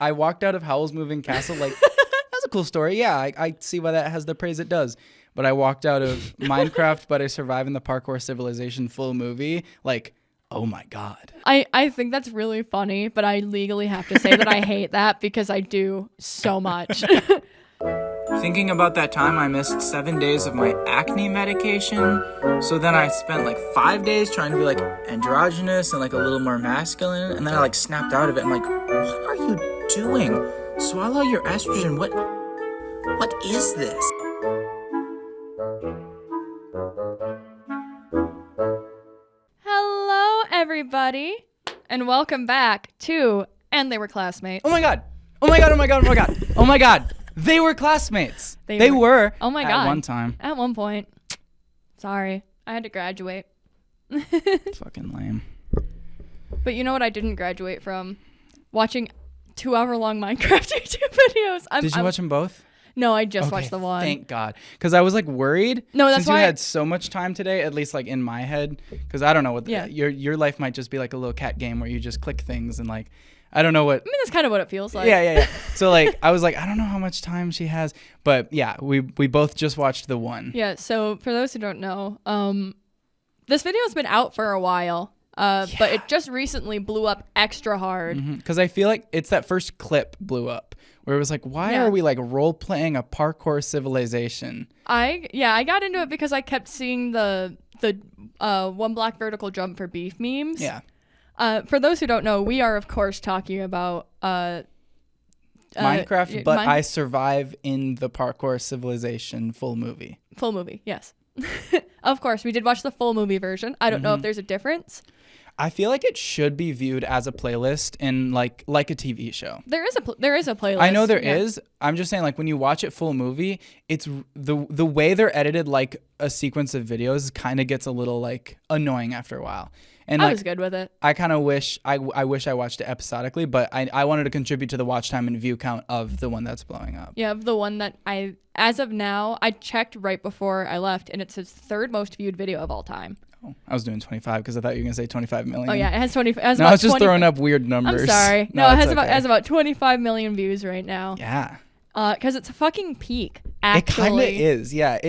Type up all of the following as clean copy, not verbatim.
I walked out of Howl's Moving Castle like, that's a cool story. Yeah, I see why that has the praise it does. But I walked out of Minecraft, but I survive in the Parkour Civilization full movie. Like, oh my God. I think that's really funny, but I legally have to say that I hate that because I do so much. Thinking about that time I missed 7 days of my acne medication. So then I spent like 5 days trying to be like androgynous and like a little more masculine. And then I like snapped out of it. I'm like, what are you doing? Swallow your estrogen. What is this? Hello, everybody, and welcome back to And They Were Classmates. Oh my God. Oh my God. Oh my God. Oh my God. Oh my God. They were classmates. They were. Oh my God. At one time. At one point. Sorry. I had to graduate. Fucking lame. But you know what I didn't graduate from? Watching 2-hour-long Minecraft YouTube videos. Did you watch them both? No, I just watched the one. Thank God. Because I was like worried. No, that's since why you had so much time today, at least like in my head. Because I don't know what your life might just be like a little cat game where you just click things and like, I don't know what. I mean, that's kind of what it feels like. Yeah. So like, I was like, I don't know how much time she has. But yeah, we both just watched the one. Yeah, so for those who don't know, this video has been out for a while. But it just recently blew up extra hard. Because I feel like it's that first clip blew up. Where it was like, why are we like role playing a parkour civilization? I got into it because I kept seeing the one block vertical jump for beef memes. Yeah. For those who don't know, we are of course talking about Minecraft, but I survive in the parkour civilization full movie. Full movie, yes. Of course, we did watch the full movie version. I don't know if there's a difference. I feel like it should be viewed as a playlist in like a TV show. There is a playlist. I know there is. I'm just saying, like, when you watch it full movie, it's the way they're edited like a sequence of videos kind of gets a little like annoying after a while. And I was good with it. I kind of wish I watched it episodically, but I wanted to contribute to the watch time and view count of the one that's blowing up. Yeah, the one that as of now, I checked right before I left, and it's his third most viewed video of all time. Oh, I was doing 25 because I thought you were gonna say 25 million. Oh yeah, it has 20. No, I was just throwing up weird numbers. I'm sorry. No, it has about 25 million views right now. Yeah. Because it's a fucking peak. Actually, it kind of is. Yeah.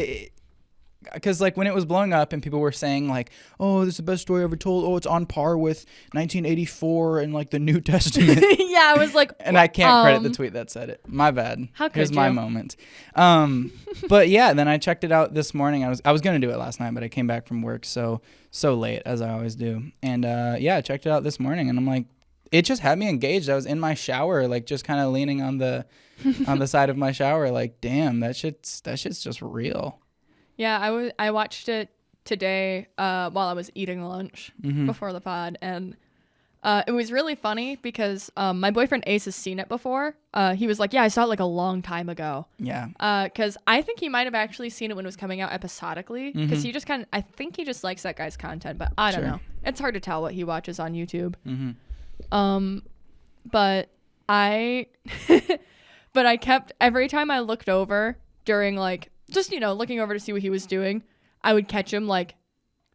Because like when it was blowing up and people were saying like, oh, this is the best story ever told. Oh, it's on par with 1984 and like the New Testament. Yeah, I was like, and I can't credit the tweet that said it. My bad. How could Here's you? my moment. But yeah, then I checked it out this morning. I was gonna do it last night, but I came back from work so late as I always do. And I checked it out this morning, and I'm like, it just had me engaged. I was in my shower, like just kind of leaning on the side of my shower, like, damn, that shit's just real. Yeah, I watched it today while I was eating lunch before the pod, and it was really funny because my boyfriend Ace has seen it before. He was like, yeah, I saw it like a long time ago. Yeah. Because I think he might have actually seen it when it was coming out episodically, because he just I think he just likes that guy's content, but I don't know. It's hard to tell what he watches on YouTube. But I kept, every time I looked over during like, just, looking over to see what he was doing, I would catch him like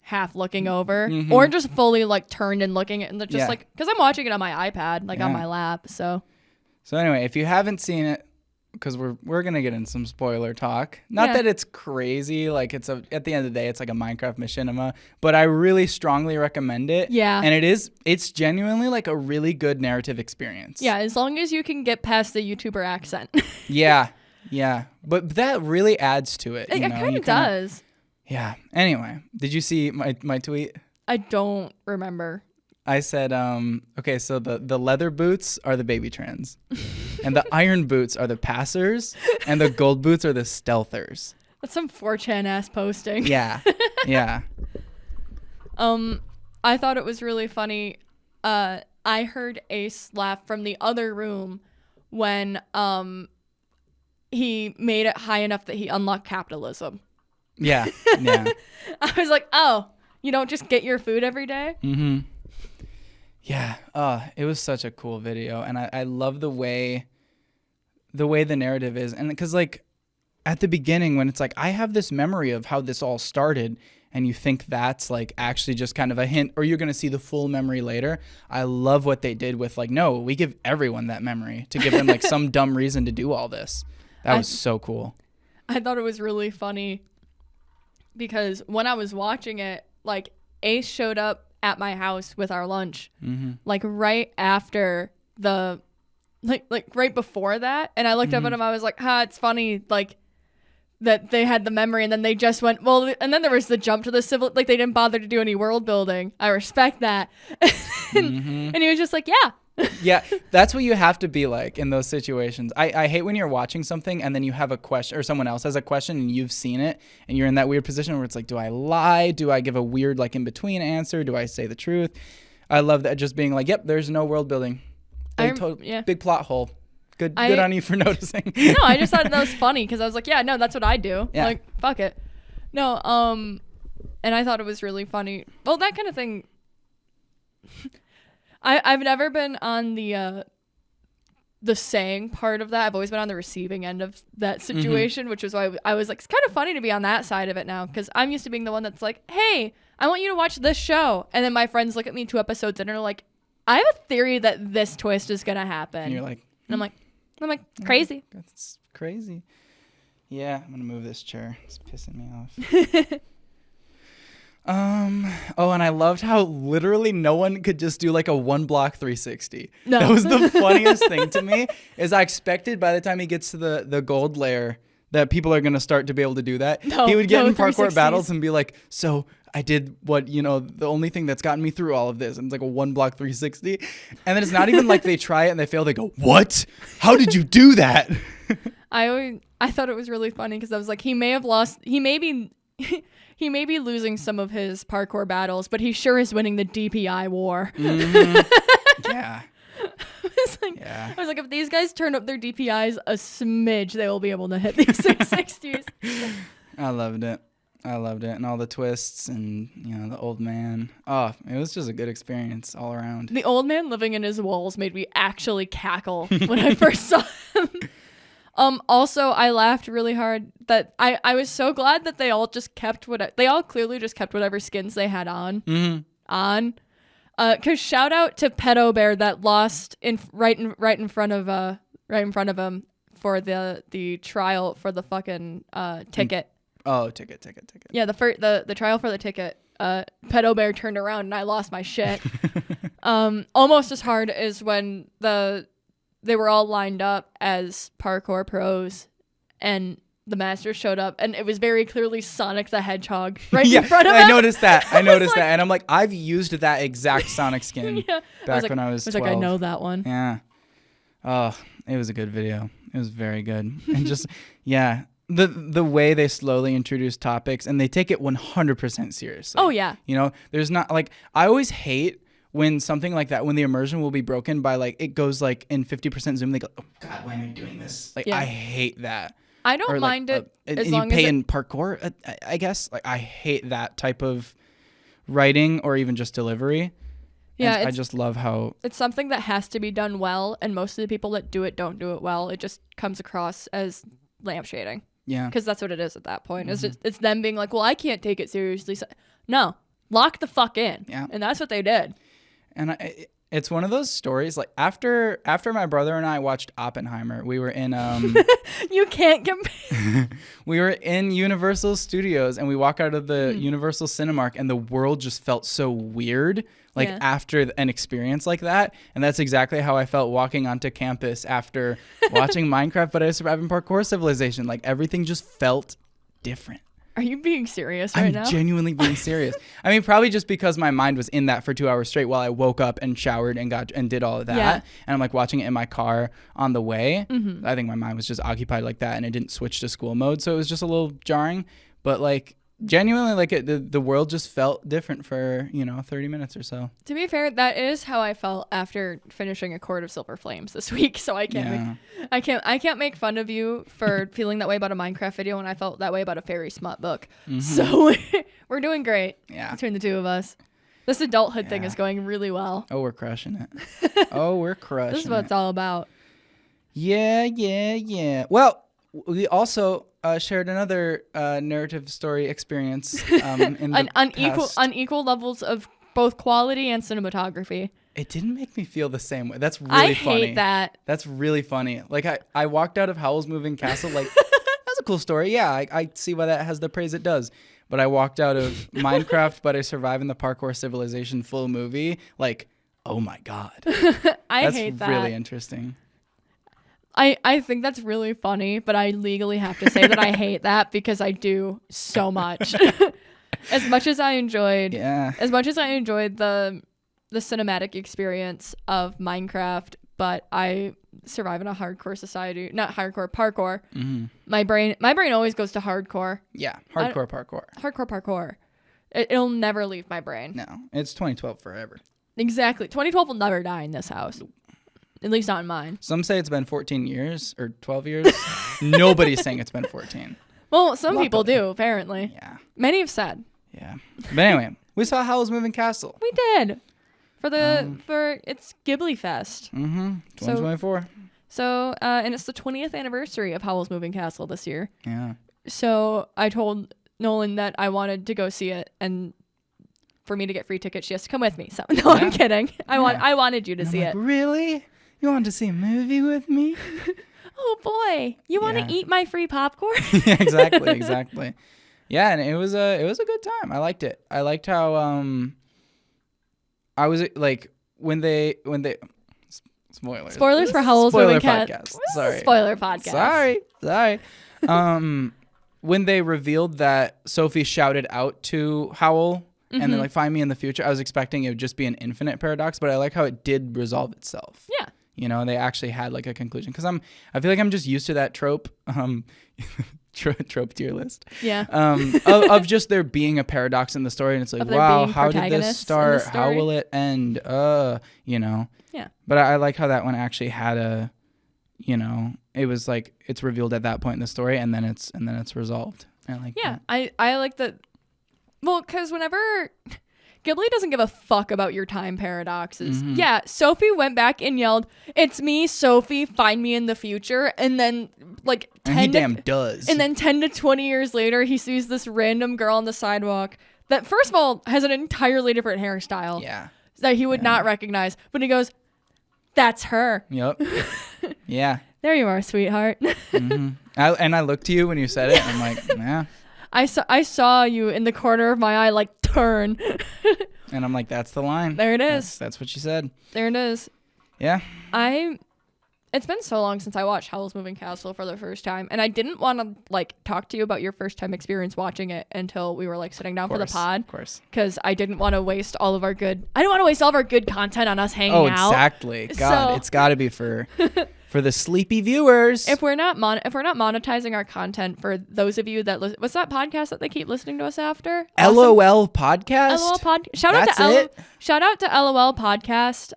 half looking over or just fully like turned and looking at, and just like, because I'm watching it on my iPad, like on my lap. So anyway, if you haven't seen it, because we're going to get in some spoiler talk. Not that it's crazy. Like at the end of the day, it's like a Minecraft machinima, but I really strongly recommend it. Yeah. And it's genuinely like a really good narrative experience. Yeah. As long as you can get past the YouTuber accent. Yeah. But that really adds to it. It kind of does. Yeah. Anyway, did you see my tweet? I don't remember. I said, okay, so the leather boots are the baby trans, and the iron boots are the passers, and the gold boots are the stealthers. That's some 4chan ass posting. Yeah. I thought it was really funny. I heard Ace laugh from the other room when he made it high enough that he unlocked capitalism. Yeah. I was like, oh, you don't just get your food every day? Mm-hmm. Yeah. It was such a cool video, and I love the way the narrative is, and because like at the beginning when it's like I have this memory of how this all started, and you think that's like actually just kind of a hint, or you're going to see the full memory later. I love what they did with like, no, we give everyone that memory to give them like some dumb reason to do all this. That was so cool. I thought it was really funny because when I was watching it, like Ace showed up at my house with our lunch, like right after the, like right before that. And I looked up at him. I was like, it's funny. Like, that they had the memory and then they just went, well, and then there was the jump to the civil, like they didn't bother to do any world building. I respect that. And he was just like, yeah. Yeah, that's what you have to be like in those situations. I hate when you're watching something and then you have a question, or someone else has a question and you've seen it and you're in that weird position where it's like, do I lie? Do I give a weird like in between answer? Do I say the truth? I love that, just being like, yep, there's no world building. Big plot hole. Good on you for noticing. No, I just thought that was funny because I was like, yeah, no, that's what I do. Yeah. Like, fuck it. No, and I thought it was really funny. Well, that kind of thing. I've never been on the saying part of that. I've always been on the receiving end of that situation, which is why I was like, it's kind of funny to be on that side of it now because I'm used to being the one that's like, hey, I want you to watch this show. And then my friends look at me 2 episodes in and are like, I have a theory that this twist is going to happen. And you're like, and I'm like, crazy. That's crazy. Yeah, I'm going to move this chair. It's pissing me off. And I loved how literally no one could just do like a 1-block 360. No. That was the funniest thing to me, is I expected by the time he gets to the gold layer that people are going to start to be able to do that. He would get in parkour battles and be like, so I did what, the only thing that's gotten me through all of this. And it's like a 1-block 360. And then it's not even like they try it and they fail. They go, what? How did you do that? I thought it was really funny because I was like, he may be losing some of his parkour battles, but he sure is winning the DPI war. Yeah. I was like, if these guys turn up their DPIs a smidge, they will be able to hit these 660s. I loved it. And all the twists and, the old man. Oh, it was just a good experience all around. The old man living in his walls made me actually cackle when I first saw him. Also, I laughed really hard that I was so glad that they all just kept they all clearly just kept whatever skins they had on. Cause shout out to Pedo Bear that lost right in front of him for the trial for the fucking ticket. Oh, ticket. Yeah, the trial for the ticket. Pedo Bear turned around and I lost my shit. Almost as hard as when they were all lined up as parkour pros and the master showed up and it was very clearly Sonic the Hedgehog right in front of him. I noticed that. And I'm like, I've used that exact Sonic skin back when I was 12. I was like, I know that one. Yeah. Oh, it was a good video. It was very good. And just, yeah, the way they slowly introduce topics and they take it 100% seriously. Oh, yeah. There's not like, I always hate when something like that, when the immersion will be broken by like, it goes like in 50% zoom, they go, oh God, why am I doing this? Like, I hate that. I don't mind it as long as you pay in parkour, I guess. Like, I hate that type of writing or even just delivery. Yeah, I just love how it's something that has to be done well, and most of the people that do it don't do it well. It just comes across as lampshading. Yeah, because that's what it is at that point. It's them being like, well, I can't take it seriously. So, no, lock the fuck in. Yeah, and that's what they did. And it's one of those stories, like after my brother and I watched Oppenheimer, we were in you can't compare. We were in Universal Studios and we walk out of the Universal Cinemark and the world just felt so weird after an experience like that. And that's exactly how I felt walking onto campus after watching Minecraft But I Survived in Parkour Civilization. Like, everything just felt different. Are you being serious right now? I'm genuinely being serious. I mean, probably just because my mind was in that for 2 hours straight while I woke up and showered and did all of that. Yeah. And I'm like watching it in my car on the way. Mm-hmm. I think my mind was just occupied like that and it didn't switch to school mode. So it was just a little jarring. But like, genuinely, like the world just felt different for 30 minutes or so. To be fair, that is how I felt after finishing A Court of Silver Flames this week. So I can't make fun of you for feeling that way about a Minecraft video when I felt that way about a fairy smut book. Mm-hmm. So we're doing great between the two of us. This adulthood thing is going really well. Oh, we're crushing it. This is what it's all about. Yeah. Well, we also shared another narrative story experience in the past. unequal levels of both quality and cinematography. It didn't make me feel the same way. That's really funny. I hate that. That's really funny. Like I walked out of Howl's Moving Castle like that's a cool story. Yeah, I see why that has the praise it does. But I walked out of Minecraft, but I survive in the Parkour Civilization full movie. Like, oh my God. I hate that. That's really interesting. I think that's really funny, but I legally have to say that I hate that because I do so much. As much as I enjoyed the cinematic experience of Minecraft, but I survive in a hardcore society, not hardcore, parkour. Mm-hmm. My brain always goes to hardcore. Yeah, hardcore parkour. Hardcore parkour. It'll never leave my brain. No, it's 2012 forever. Exactly. 2012 will never die in this house. Nope. At least not in mine. Some say it's been 14 years or 12 years. Nobody's saying it's been 14. Well, some people do, apparently. Yeah. Many have said. Yeah. But anyway, we saw Howl's Moving Castle. We did. For its Ghibli Fest. Mm-hmm. 2024. So and it's the 20th anniversary of Howl's Moving Castle this year. Yeah. So I told Nolynn that I wanted to go see it, and for me to get free tickets, she has to come with me. So no, I'm kidding. I wanted you to see it. Really? You wanted to see a movie with me? Oh boy, you want to eat my free popcorn? Yeah, exactly. Yeah, and it was a good time. I liked it. I liked how I was like when they spoilers for Howl's Moving Castle. Sorry. Spoiler podcast. Sorry. When they revealed that Sophie shouted out to Howl and then like find me in the future, I was expecting it would just be an infinite paradox, but I like how it did resolve itself. Yeah. You know, they actually had like a conclusion because I feel like I'm just used to that trope. Trope tier list. Yeah. Of just there being a paradox in the story, and it's like, wow, how did this start? How will it end? You know. Yeah. But I like how that one actually had a, you know, it was like it's revealed at that point in the story, and then it's resolved. I like. Yeah, that. I like that. Well, because whenever Ghibli doesn't give a fuck about your time paradoxes. Mm-hmm. Yeah, Sophie went back and yelled, "It's me, Sophie, find me in the future." And then like 10 to 20 years later, he sees this random girl on the sidewalk that first of all has an entirely different hairstyle. Yeah. That he would not recognize. But he goes, "That's her." Yep. Yeah. There you are, sweetheart. Mm-hmm. I looked to you when you said it. And I'm like, yeah. I saw you in the corner of my eye like turn. And I'm like, that's the line. There it is. That's what she said. There it is. Yeah. It's been so long since I watched Howl's Moving Castle for the first time, and I didn't want to like talk to you about your first time experience watching it until we were like sitting down for the pod. Of course. Because I didn't want to waste all of our good content on us hanging out. Oh, exactly. God, it's got to be for the sleepy viewers. If we're not monetizing our content for those of you that what's that podcast that they keep listening to us after? LOL podcast. LOL podcast. Shout out to LOL podcast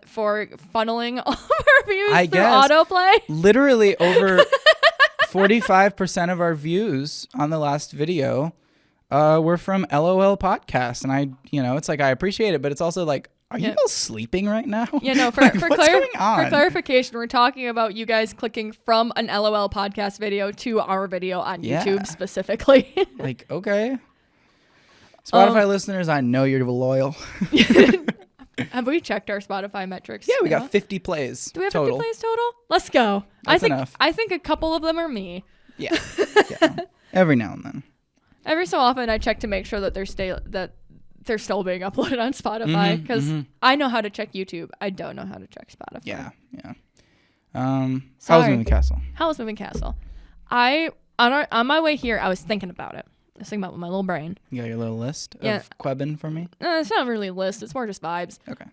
for funneling all of our views through autoplay. Literally over 45% of our views on the last video were from LOL podcast, and it's like I appreciate it, but it's also like, are you all sleeping right now? Yeah, no, for clarification, we're talking about you guys clicking from an LOL podcast video to our video on YouTube specifically. Like, okay. Spotify listeners, I know you're loyal. Have we checked our Spotify metrics? Yeah, we got 50 plays. Do we have 50 plays total? Let's go. That's enough. I think a couple of them are me. Yeah. Every now and then. Every so often I check to make sure that they're still being uploaded on Spotify because I know how to check YouTube. I don't know how to check Spotify. Yeah. Howl's Moving Castle. Howl's Moving Castle. On my way here, I was thinking about it. I was thinking about it with my little brain. You got your little list of quebbin for me? It's not really a list. It's more just vibes. Okay.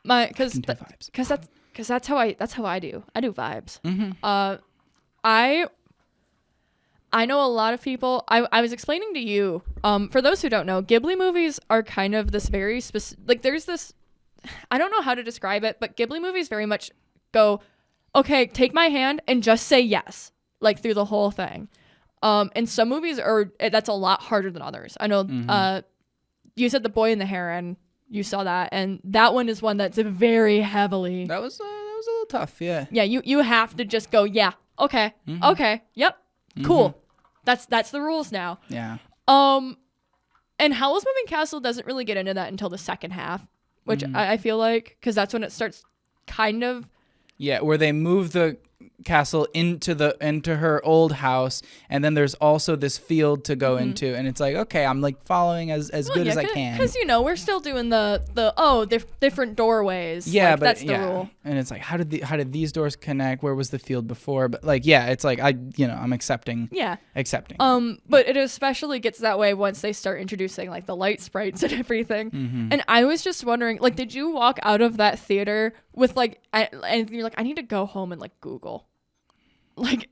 Because that's how I do. I do vibes. Mm-hmm. I know a lot of people. I was explaining to you. For those who don't know, Ghibli movies are kind of this very specific. Like, there's this. I don't know how to describe it, but Ghibli movies very much go, okay, take my hand and just say yes, like through the whole thing. And some movies that's a lot harder than others. I know. You said The Boy and the Heron. You saw that, and that one is one that's very heavily. That was a little tough. Yeah. Yeah. You have to just go. Yeah. Okay. Mm-hmm. Okay. Yep. Cool. That's the rules now. Yeah. And Howl's Moving Castle doesn't really get into that until the second half, which I feel like, because that's when it starts kind of. Yeah, where they move the castle into her old house, and then there's also this field to go into, and it's like, okay, I'm like following as good as I can, because we're still doing the different doorways. Yeah, like, but that's the rule. And it's like, how did these doors connect? Where was the field before? But like, yeah, it's like I'm accepting. Yeah. Accepting. But it especially gets that way once they start introducing like the light sprites and everything. And I was just wondering, like, did you walk out of that theater with like, and you're like, I need to go home and like Google, like,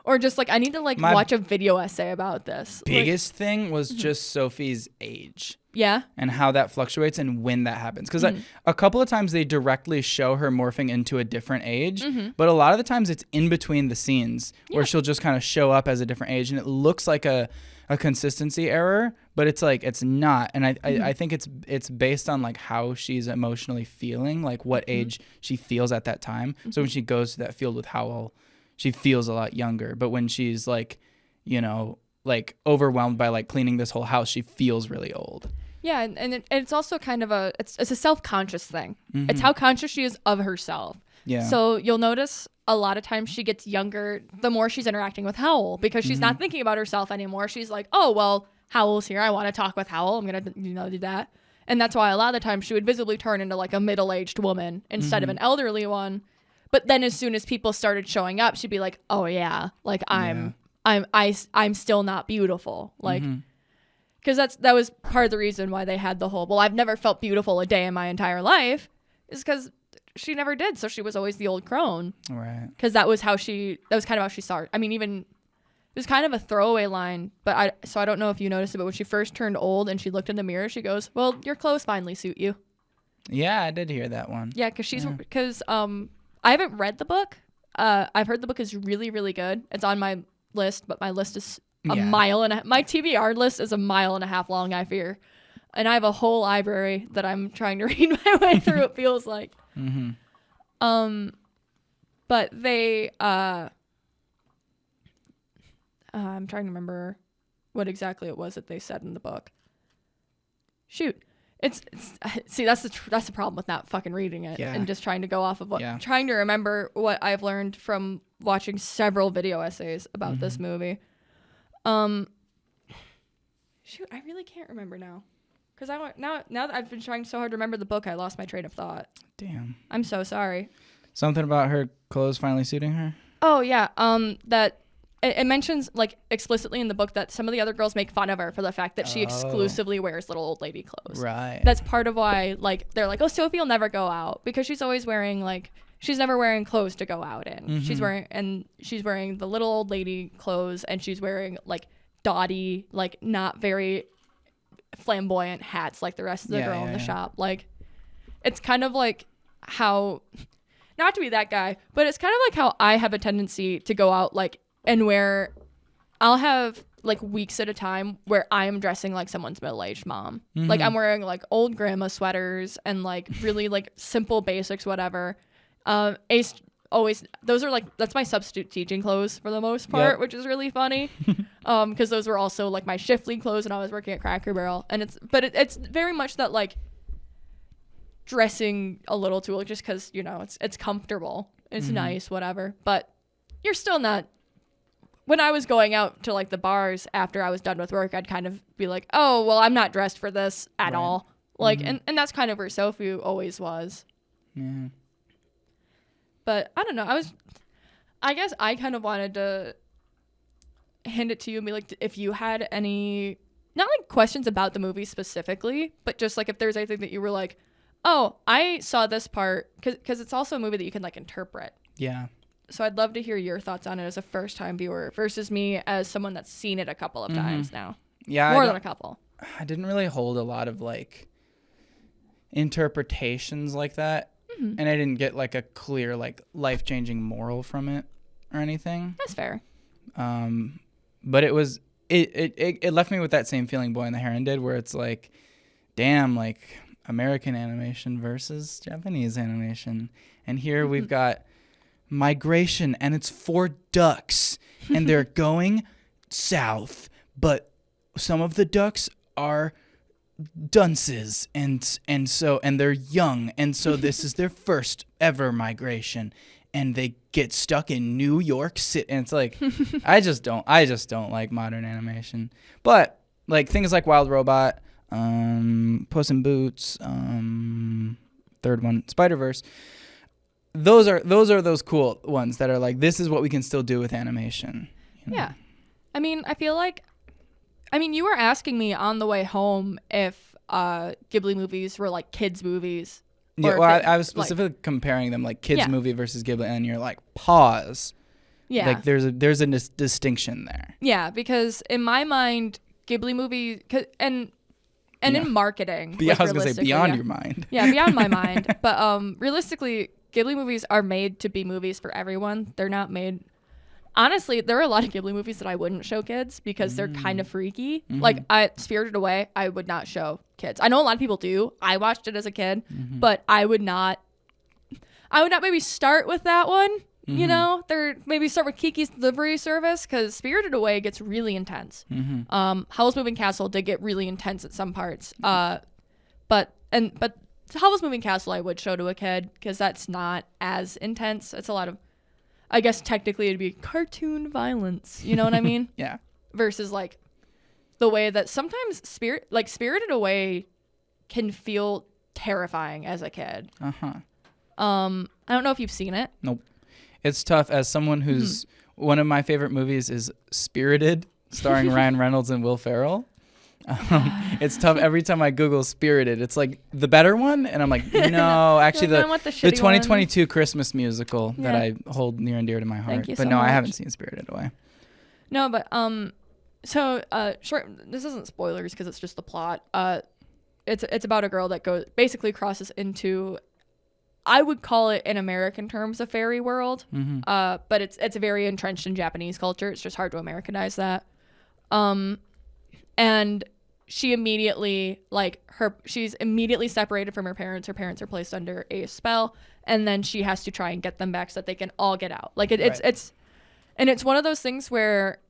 or just like I need to like watch a video essay about this. Biggest thing was just Sophie's age. Yeah. And how that fluctuates and when that happens. Because a couple of times they directly show her morphing into a different age, but a lot of the times it's in between the scenes where she'll just kind of show up as a different age, and it looks like a consistency error, but it's like it's not. And I think it's based on like how she's emotionally feeling, like what age she feels at that time. So when she goes to that field with Howl, she feels a lot younger. But when she's like, like overwhelmed by like cleaning this whole house, she feels really old. Yeah, and it's also kind of it's a self-conscious thing. It's how conscious she is of herself. Yeah. So you'll notice a lot of times she gets younger the more she's interacting with Howl, because she's not thinking about herself anymore. She's like, oh, well, Howl's here. I want to talk with Howl. I'm going to do that. And that's why a lot of the time she would visibly turn into like a middle-aged woman instead of an elderly one. But then as soon as people started showing up, she'd be like, oh, yeah, like I'm still not beautiful. Like, because that was part of the reason why they had the whole, well, I've never felt beautiful a day in my entire life, is because she never did. So she was always the old crone. Right. Because that was kind of how she saw it. I mean, even, it was kind of a throwaway line, but I don't know if you noticed it, but when she first turned old and she looked in the mirror, she goes, well, your clothes finally suit you. Yeah, I did hear that one. Yeah, because I haven't read the book. I've heard the book is really, really good. It's on my list, but my list is my TBR list is a mile and a half long, I fear. And I have a whole library that I'm trying to read my way through, it feels like. But they, I'm trying to remember what exactly it was that they said in the book. Shoot. It's see, that's the problem with not fucking reading it and just trying to go off of trying to remember what I've learned from watching several video essays about this movie. Shoot, I really can't remember now. Because now that I've been trying so hard to remember the book, I lost my train of thought. Damn. I'm so sorry. Something about her clothes finally suiting her? Oh, yeah. That it mentions, like, explicitly in the book that some of the other girls make fun of her for the fact that she exclusively wears little old lady clothes. Right. That's part of why, like, they're like, oh, Sophie will never go out. Because she's always wearing, like, she's never wearing clothes to go out in. She's wearing the little old lady clothes, and she's wearing, like, dotty, like, not very flamboyant hats like the rest of the girl in the shop. Like, it's kind of like how, not to be that guy, but it's kind of like how I have a tendency to go out, like, and where I'll have like weeks at a time where I'm dressing like someone's middle-aged mom. Like, I'm wearing like old grandma sweaters and like really like simple basics, whatever. Always, those are like, that's my substitute teaching clothes for the most part, which is really funny. Because those were also like my shift lead clothes when I was working at Cracker Barrel. And it's very much that like dressing a little too, just because, it's comfortable. It's nice, whatever. But you're still not, when I was going out to like the bars after I was done with work, I'd kind of be like, oh, well, I'm not dressed for this at all. Like, and that's kind of where Sophie always was. Yeah. But I don't know. I guess I kind of wanted to hand it to you and be like, if you had any, not like questions about the movie specifically, but just like if there's anything that you were like, oh, I saw this part, because it's also a movie that you can like interpret. Yeah. So I'd love to hear your thoughts on it as a first-time viewer versus me as someone that's seen it a couple of times now. Yeah. More than a couple. I didn't really hold a lot of like interpretations like that. And I didn't get like a clear like life-changing moral from it or anything. That's fair. But it was it left me with that same feeling Boy and the Heron did, where it's like, damn, like American animation versus Japanese animation. And here we've got migration, and it's 4 ducks, and they're going south, but some of the ducks are dunces, and they're young, and so this is their first ever migration, and they get stuck in New York City. And it's like, I just don't like modern animation. But like things like Wild Robot, Puss in Boots, third one, Spider-Verse. Those are those cool ones that are like, this is what we can still do with animation. You know? Yeah. I mean, I feel like, you were asking me on the way home if Ghibli movies were like kids movies. Yeah, well, I was specifically comparing them, like kids movie versus Ghibli, and you're like, pause. Yeah. Like there's a distinction there. Yeah, because in my mind, Ghibli movies, and in marketing. I was gonna say beyond your mind. Yeah, beyond my mind. But realistically, Ghibli movies are made to be movies for everyone. They're not made. Honestly, there are a lot of Ghibli movies that I wouldn't show kids because they're kind of freaky. Mm-hmm. Like, Spirited Away, I would not show kids. I know a lot of people do. I watched it as a kid, but I would not maybe start with that one. You know, maybe start with Kiki's Delivery Service, because Spirited Away gets really intense. Howl's Moving Castle did get really intense at some parts. But Howl's Moving Castle I would show to a kid because that's not as intense. It's a lot of, I guess technically it'd be cartoon violence. You know what I mean? Yeah. Versus like the way that sometimes Spirited Away can feel terrifying as a kid. I don't know if you've seen it. Nope. It's tough as someone who's one of my favorite movies is Spirited, starring Ryan Reynolds and Will Ferrell. It's tough every time I Google Spirited. It's like the better one, and I'm like, no, actually the 2022 Christmas musical that I hold near and dear to my heart. But no, I haven't seen Spirited Away. No, but short. This isn't spoilers because it's just the plot. It's about a girl that basically crosses into, I would call it in American terms a fairy world. But it's very entrenched in Japanese culture. It's just hard to Americanize that. And she immediately, she's immediately separated from her parents. Her parents are placed under a spell, and then she has to try and get them back so that they can all get out. It's one of those things where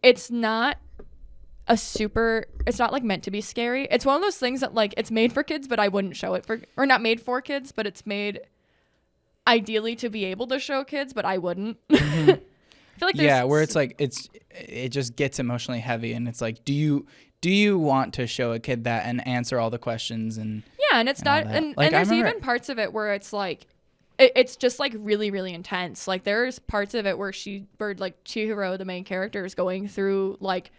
it's not like meant to be scary. It's one of those things that like it's made for kids, but I wouldn't show it or not made for kids, but it's made ideally to be able to show kids, but I wouldn't. I feel like where it's like it just gets emotionally heavy, and it's like, do you want to show a kid that and answer all the questions and and it's not and there's even parts of it where it's like it's just like really, really intense. Like there's parts of it where Chihiro, the main character, is going through like,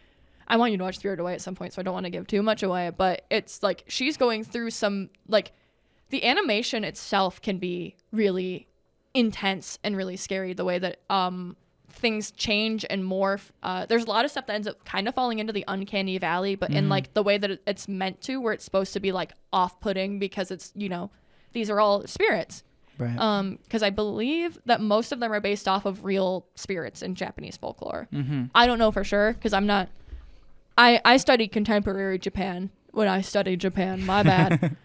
I want you to watch Spirited Away at some point, so I don't want to give too much away, but it's like she's going through some, like, the animation itself can be really intense and really scary, the way that things change and morph. There's a lot of stuff that ends up kind of falling into the uncanny valley, but in like the way that it's meant to, where it's supposed to be like off-putting because it's, these are all spirits. Right. Because I believe that most of them are based off of real spirits in Japanese folklore. I don't know for sure because I'm not. I studied contemporary Japan when I studied Japan. My bad.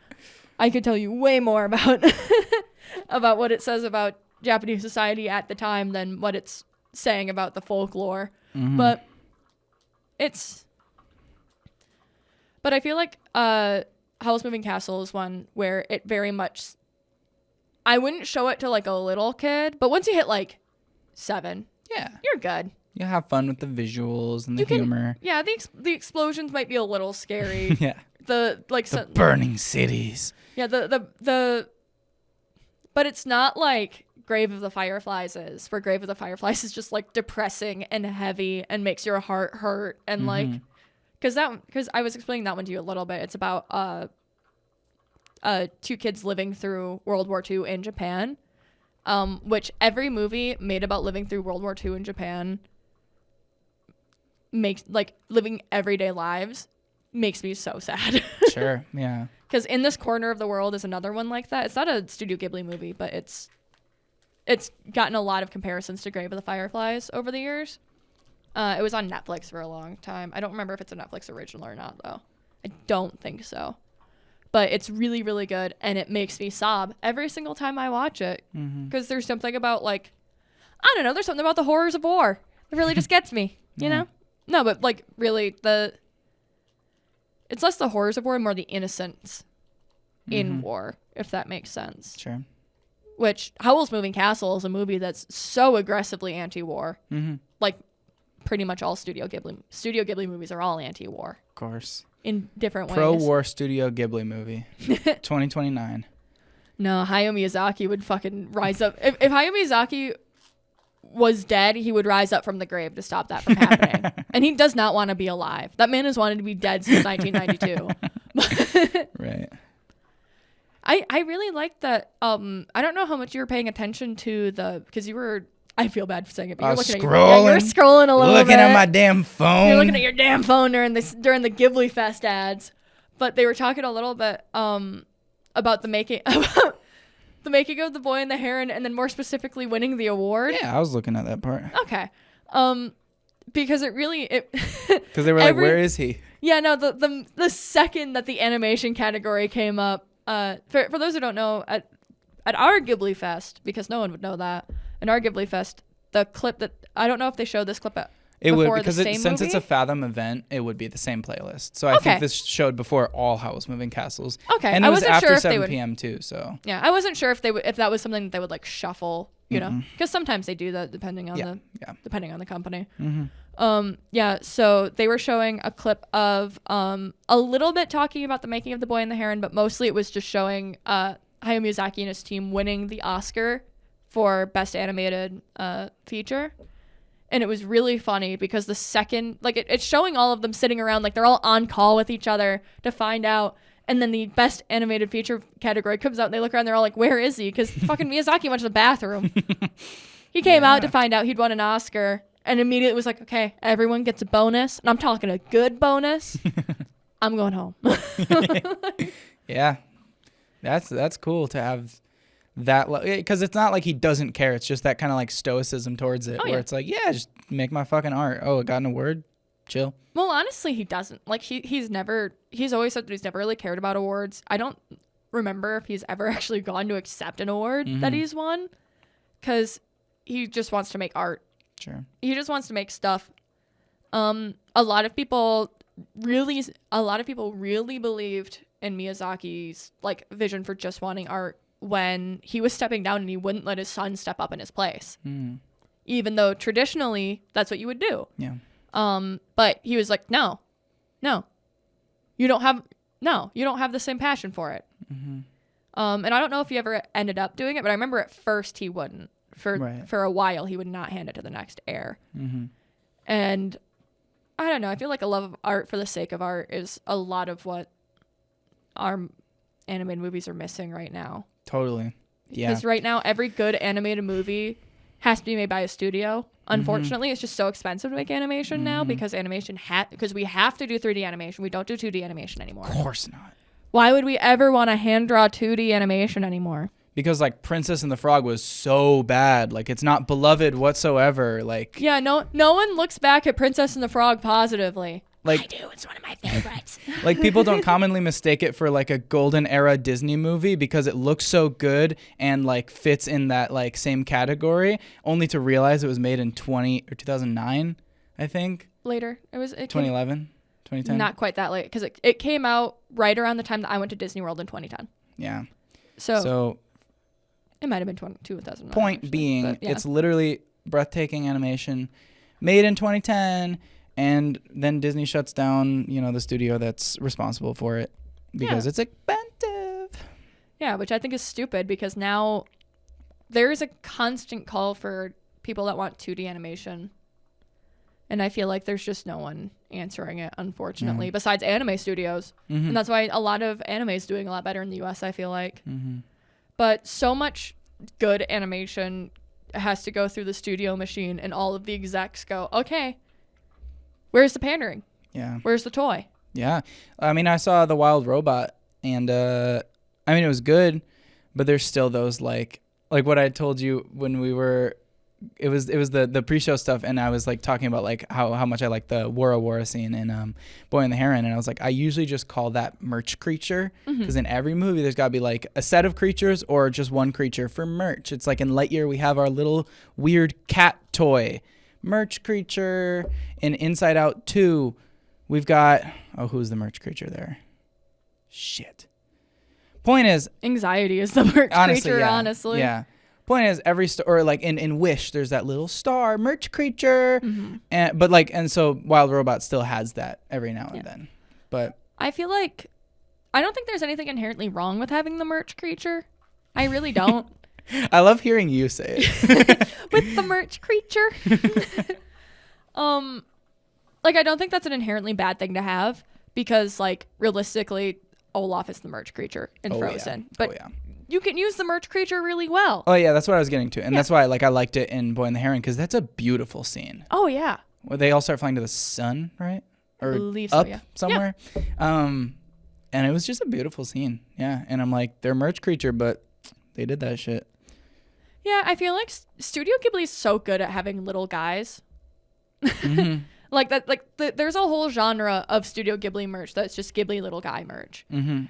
I could tell you way more about about what it says about Japanese society at the time than what it's saying about the folklore. But I feel like Howl's Moving Castle is one where it very much, I wouldn't show it to like a little kid, but once you hit like 7, you're good. You have fun with the visuals and the humor. Yeah, the explosions might be a little scary. The burning cities. Yeah, but it's not like Grave of the Fireflies is, for Grave of the Fireflies is just like depressing and heavy and makes your heart hurt and like, because I was explaining that one to you a little bit. It's about 2 kids living through World War II in Japan, which every movie made about living through World War II in Japan makes, like, living everyday lives makes me so sad. Sure, yeah. Because In This Corner of the World is another one like that. It's not a Studio Ghibli movie, but it's gotten a lot of comparisons to Grave of the Fireflies over the years. It was on Netflix for a long time. I don't remember if it's a Netflix original or not, though. I don't think so. but it's really, really good, and it makes me sob every single time I watch it. Because there's something about, like, I don't know, there's something about the horrors of war that really just gets me, you know? No, but, like, really, it's less the horrors of war and more the innocence in war, if that makes sense. Sure. Which, Howl's Moving Castle is a movie that's so aggressively anti-war. Like, pretty much all Studio Ghibli movies are all anti-war. Of course. In different ways. Pro-war Studio Ghibli movie. 2029. No, Hayao Miyazaki would fucking rise up. If Hayao Miyazaki was dead, he would rise up from the grave to stop that from happening. And he does not want to be alive. That man has wanted to be dead since 1992. Right. I really like that. I don't know how much you were paying attention to because you were. I feel bad for saying it, but I you're was looking scrolling. You're scrolling a little bit. Looking at my damn phone. You're looking at your damn phone during the Ghibli Fest ads. But they were talking a little bit about the making of The Boy and the Heron, and then more specifically winning the award. Yeah, I was looking at that part. Okay. Because it really because they were like, where is he? Yeah, no, the second that the animation category came up, for those who don't know, at our Ghibli Fest, because no one would know that, in our Ghibli Fest, the clip that, I don't know if they showed this clip it would, before because since it's a Fathom event, it would be the same playlist. So I think this showed before all Howl's Moving Castles. Okay, and it was after sure if 7 p.m. too. So yeah, I wasn't sure if that was something that they would like shuffle, you know, because sometimes they do that depending on the company. Yeah, so they were showing a clip of a little bit talking about the making of The Boy and the Heron, but mostly it was just showing Hayao Miyazaki and his team winning the Oscar for Best Animated Feature. And it was really funny because the second, like, it's showing all of them sitting around, like, they're all on call with each other to find out. And then the Best Animated Feature category comes out, and they look around, they're all like, where is he? Because fucking Miyazaki went to the bathroom. He came out to find out he'd won an Oscar, and immediately was like, okay, everyone gets a bonus. And I'm talking a good bonus. I'm going home. Yeah. That's cool to have that, because it's not like he doesn't care. It's just that kind of like stoicism towards it, where it's like, yeah, just make my fucking art. Oh, I got an award. Chill. Well, honestly, he doesn't. Like, he's always said that he's never really cared about awards. I don't remember if he's ever actually gone to accept an award that he's won, because he just wants to make art. Sure. He just wants to make stuff. A lot of people really believed in Miyazaki's like vision for just wanting art when he was stepping down and he wouldn't let his son step up in his place. Even though traditionally that's what you would do. Yeah. But he was like, no, you don't have the same passion for it. And I don't know if he ever ended up doing it, but I remember at first he wouldn't. For a while, he would not hand it to the next heir. And I don't know. I feel like a love of art for the sake of art is a lot of what our animated movies are missing right now. Totally. Yeah. Because right now, every good animated movie has to be made by a studio. Unfortunately, it's just so expensive to make animation now because because we have to do 3D animation. We don't do 2D animation anymore. Of course not. Why would we ever want to hand draw 2D animation anymore? Because like Princess and the Frog was so bad. Like, it's not beloved whatsoever. Like, yeah, no one looks back at Princess and the Frog positively. Like, I do. It's one of my favorites. Like, people don't commonly mistake it for like a golden era Disney movie because it looks so good and like fits in that like same category, only to realize it was made in 2009, I think. Later. It 2011, 2010. Not quite that late, because it came out right around the time that I went to Disney World in 2010. Yeah. So it might have been 2009. Point actually, being, it's literally breathtaking animation made in 2010. And then Disney shuts down, the studio that's responsible for it because it's expensive. Yeah, which I think is stupid, because now there is a constant call for people that want 2D animation. And I feel like there's just no one answering it, unfortunately, besides anime studios. And that's why a lot of anime is doing a lot better in the US, I feel like. But so much good animation has to go through the studio machine, and all of the execs go, okay, where's the pandering? Yeah. Where's the toy? Yeah. I mean, I saw The Wild Robot, and it was good, but there's still those like what I told you when we were it was the pre-show stuff, and I was like talking about like how much I like the Wara Wara scene in Boy and the Heron, and I was like, I usually just call that merch creature, because in every movie there's got to be like a set of creatures or just one creature for merch. It's like in Lightyear we have our little weird cat toy merch creature. In Inside Out 2 we've got, who's the merch creature there? Shit. Point is, anxiety is the merch creature, honestly. Yeah. Point is, every or like in Wish, there's that little star merch creature, and so Wild Robot still has that every now and then. But I feel like I don't think there's anything inherently wrong with having the merch creature. I really don't. I love hearing you say it. With the merch creature. Like I don't think that's an inherently bad thing to have, because like realistically, Olaf is the merch creature in Frozen. But you can use the merch creature really well. Oh yeah, that's what I was getting to, and that's why I liked it in Boy and the Heron, because that's a beautiful scene. Oh yeah. Where they all start flying to the sun, right? Or I believe up so, yeah. somewhere. Yeah. And it was just a beautiful scene. Yeah, and I'm like, they're merch creature, but they did that shit. Yeah, I feel like Studio Ghibli is so good at having little guys. Like that, there's a whole genre of Studio Ghibli merch that's just Ghibli little guy merch.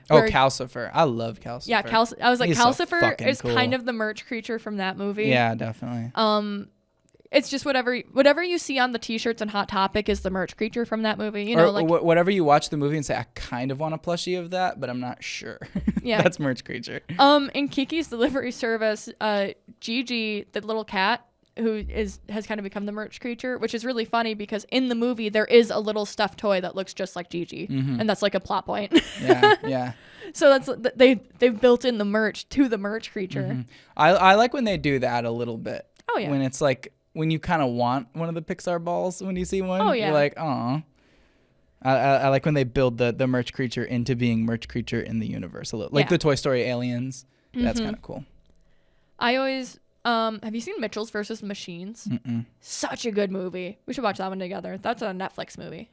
Calcifer. I love Calcifer. Yeah, I was like, Calcifer is cool. kind of the merch creature from that movie. Yeah, definitely. It's just whatever you see on the T-shirts and Hot Topic is the merch creature from that movie. You know, like whatever you watch the movie and say, I kind of want a plushie of that, but I'm not sure. Yeah, that's merch creature. In Kiki's Delivery Service, Gigi, the little cat, who has kind of become the merch creature, which is really funny because in the movie there is a little stuffed toy that looks just like Gigi, and that's like a plot point. Yeah. So that's they've built in the merch to the merch creature. I like when they do that a little bit. Oh yeah. When it's like when you kind of want one of the Pixar balls when you see one. Oh yeah. You're like, aw. I like when they build the merch creature into being merch creature in the universe a little, like the Toy Story aliens. That's kind of cool. I always. Have you seen Mitchell's versus Machines? Such a good movie. We should watch that one together. That's a Netflix movie.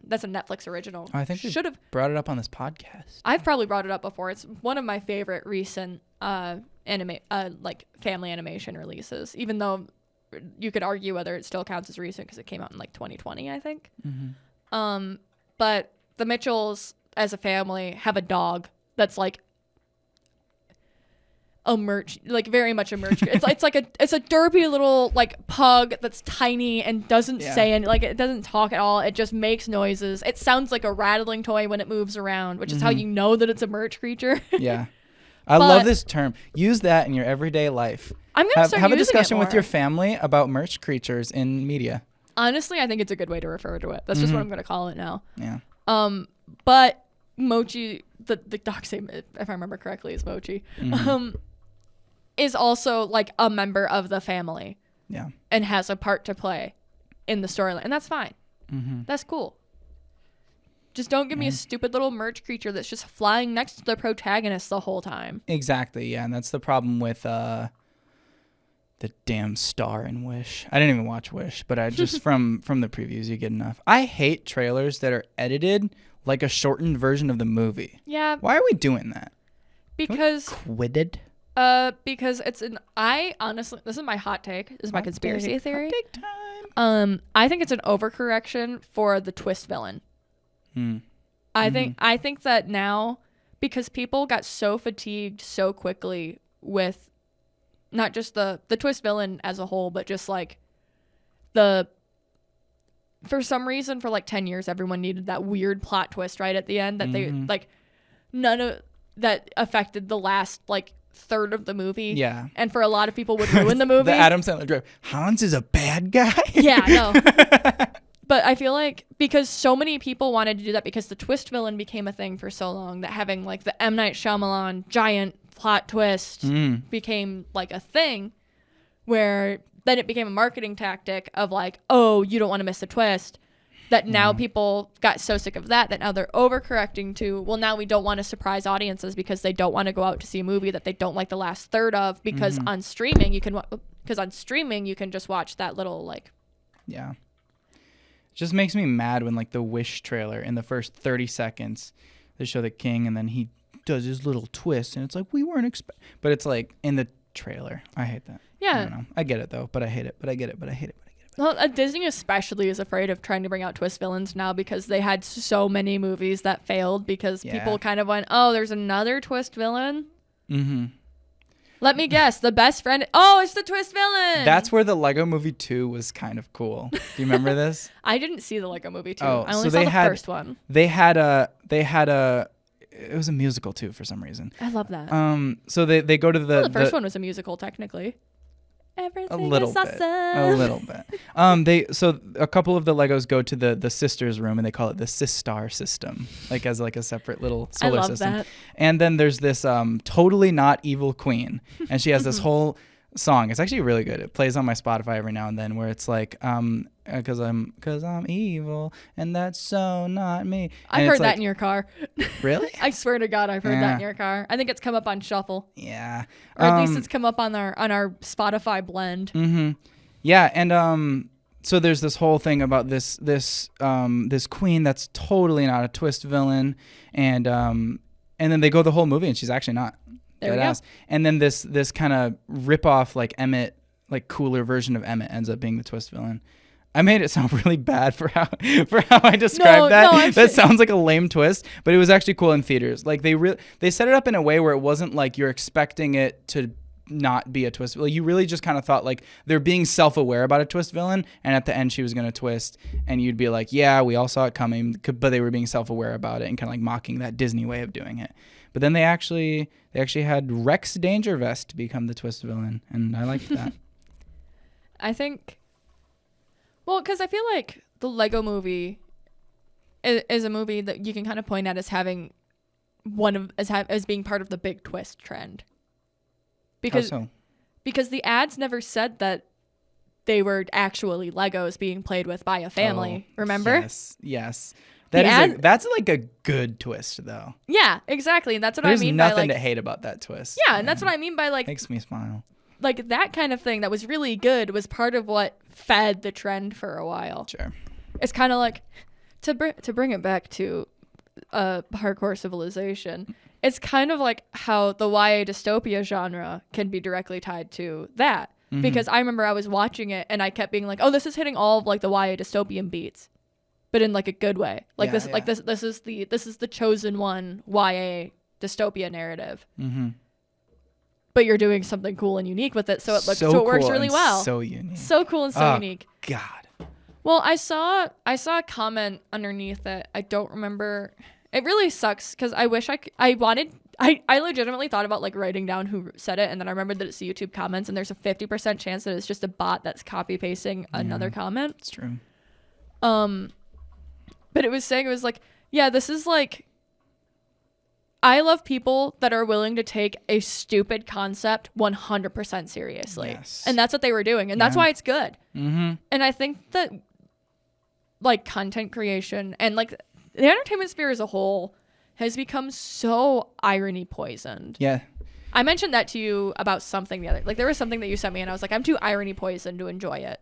That's a Netflix original. I think we should have brought it up on this podcast. I've probably brought it up before. It's one of my favorite recent like family animation releases, even though you could argue whether it still counts as recent because it came out in like 2020, I think. But the Mitchells as a family have a dog that's like very much a merch. It's like it's a derpy little like pug that's tiny and doesn't say any, like it doesn't talk at all. It just makes noises. It sounds like a rattling toy when it moves around, which is how you know that it's a merch creature. Yeah. I love this term. Use that in your everyday life. I'm gonna start have a using discussion it more with your family about merch creatures in media. Honestly, I think it's a good way to refer to it. That's just what I'm gonna call it now. Yeah. But Mochi, the dog's name, if I remember correctly, is Mochi. Is also like a member of the family. Yeah. And has a part to play in the storyline. And that's fine. That's cool. Just don't give me a stupid little merch creature that's just flying next to the protagonist the whole time. Exactly, yeah. And that's the problem with the damn star in Wish. I didn't even watch Wish, but I just from the previews you get enough. I hate trailers that are edited like a shortened version of the movie. Yeah. Why are we doing that? Because quitted? Because I honestly, this is my hot take. This is my conspiracy theory. Hot take time. I think it's an overcorrection for the twist villain. I think that now, because people got so fatigued so quickly with not just the twist villain as a whole, but just like for some reason for like 10 years, everyone needed that weird plot twist right at the end that they like none of that affected the last like third of the movie. Yeah. And for a lot of people would ruin the movie. The Adam Sandler joke. Hans is a bad guy? Yeah, no. But I feel like because so many people wanted to do that because the twist villain became a thing for so long that having like the M. Night Shyamalan giant plot twist became like a thing where then it became a marketing tactic of like, oh, you don't want to miss the twist. That now people got so sick of that now they're overcorrecting to, well, now we don't want to surprise audiences because they don't want to go out to see a movie that they don't like the last third of because on streaming you can just watch that little like. Yeah. It just makes me mad when like the Wish trailer in the first 30 seconds they show the king and then he does his little twist and it's like we weren't but it's like in the trailer. I hate that. Yeah. I don't know. I get it though, but I hate it. But I get it. But I hate it. But I get it. Well, Disney especially is afraid of trying to bring out twist villains now because they had so many movies that failed because people kind of went, oh, there's another twist villain. Mm-hmm. Let me guess. The best friend. Oh, it's the twist villain. That's where the Lego Movie 2 was kind of cool. Do you remember this? I didn't see the Lego Movie 2. Oh, I only saw the first one. They had a. It was a musical too for some reason. I love that. So they go to the first one was a musical technically. Everything a little is bit. awesome. A little bit. So a couple of the Legos go to the sisters' room and they call it the Sistar system, like as like a separate little solar system. That. And then there's this totally not evil queen, and she has this whole song. It's actually really good. It plays on my Spotify every now and then, where it's like because I'm evil and that's so not me. I've heard that in your car. Really? I swear to God, I've heard that in your car. I think it's come up on shuffle. Yeah. Or at least it's come up on our Spotify blend. Mm-hmm. Yeah, and so there's this whole thing about this queen that's totally not a twist villain, and then they go the whole movie and she's actually not. There we go. And then this kind of rip off like Emmett, like cooler version of Emmett ends up being the twist villain. I made it sound really bad for how I described that. No, that sounds like a lame twist, but it was actually cool in theaters. Like they set it up in a way where it wasn't like you're expecting it to not be a twist. Like you really just kind of thought like they're being self-aware about a twist villain, and at the end she was going to twist, and you'd be like, yeah, we all saw it coming, but they were being self-aware about it and kind of like mocking that Disney way of doing it. But then they actually had Rex Dangervest become the twist villain, and I liked that. I think, well, because I feel like the Lego Movie is a movie that you can kind of point at as having as being part of the big twist trend. Because How so? Because the ads never said that they were actually Legos being played with by a family. Remember? Yes. That's like a good twist, though. Yeah, exactly. And that's what There's I mean by like... There's nothing to hate about that twist. Yeah, and that's what I mean by like... Makes me smile. Like that kind of thing that was really good was part of what fed the trend for a while. Sure. It's kind of like... To bring it back to hardcore civilization, it's kind of like how the YA dystopia genre can be directly tied to that. Mm-hmm. Because I remember I was watching it and I kept being like, oh, this is hitting all of like the YA dystopian beats. But in like a good way, like this is the chosen one YA dystopia narrative. Mm-hmm. But you're doing something cool and unique with it, so it works really well. So unique, so cool and so unique. God. Well, I saw a comment underneath it. I don't remember. It really sucks because I wish I legitimately thought about like writing down who said it, and then I remembered that it's YouTube comments, and there's a 50% chance that it's just a bot that's copy pasting another comment. It's true. But it was like, yeah, this is like, I love people that are willing to take a stupid concept 100% seriously. Yes. And that's what they were doing. And that's why it's good. Mm-hmm. And I think that like content creation and like the entertainment sphere as a whole has become so irony poisoned. Yeah. I mentioned that to you about something the other, like there was something that you sent me and I was like, I'm too irony poisoned to enjoy it.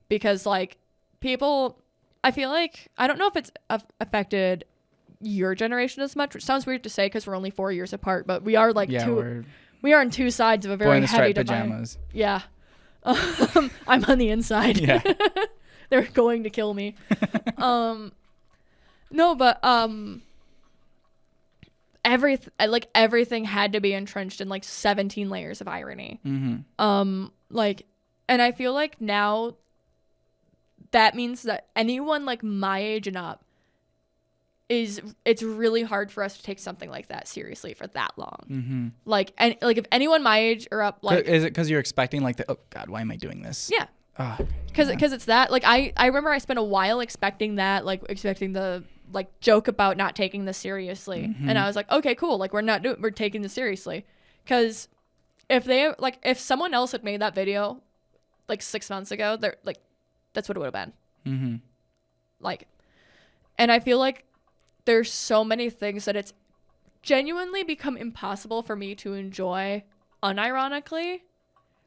Because like people... I feel like, I don't know if it's affected your generation as much, which sounds weird to say because we're only 4 years apart, but we are like we are on two sides of a very heavy divide. Pajamas. Yeah. I'm on the inside. Yeah. They're going to kill me. No, but everything had to be entrenched in like 17 layers of irony. Mm-hmm. And I feel like now that means that anyone like my age and up it's really hard for us to take something like that seriously for that long. Mm-hmm. Like if anyone my age or up, like, is it because you're expecting like oh God, why am I doing this? Yeah. Because it's that like I remember I spent a while expecting the like joke about not taking this seriously, mm-hmm. and I was like, okay, cool, like we're taking this seriously, because if someone else had made that video like 6 months ago, they're like, that's what it would have been. Mm-hmm. Like, and I feel like there's so many things that it's genuinely become impossible for me to enjoy unironically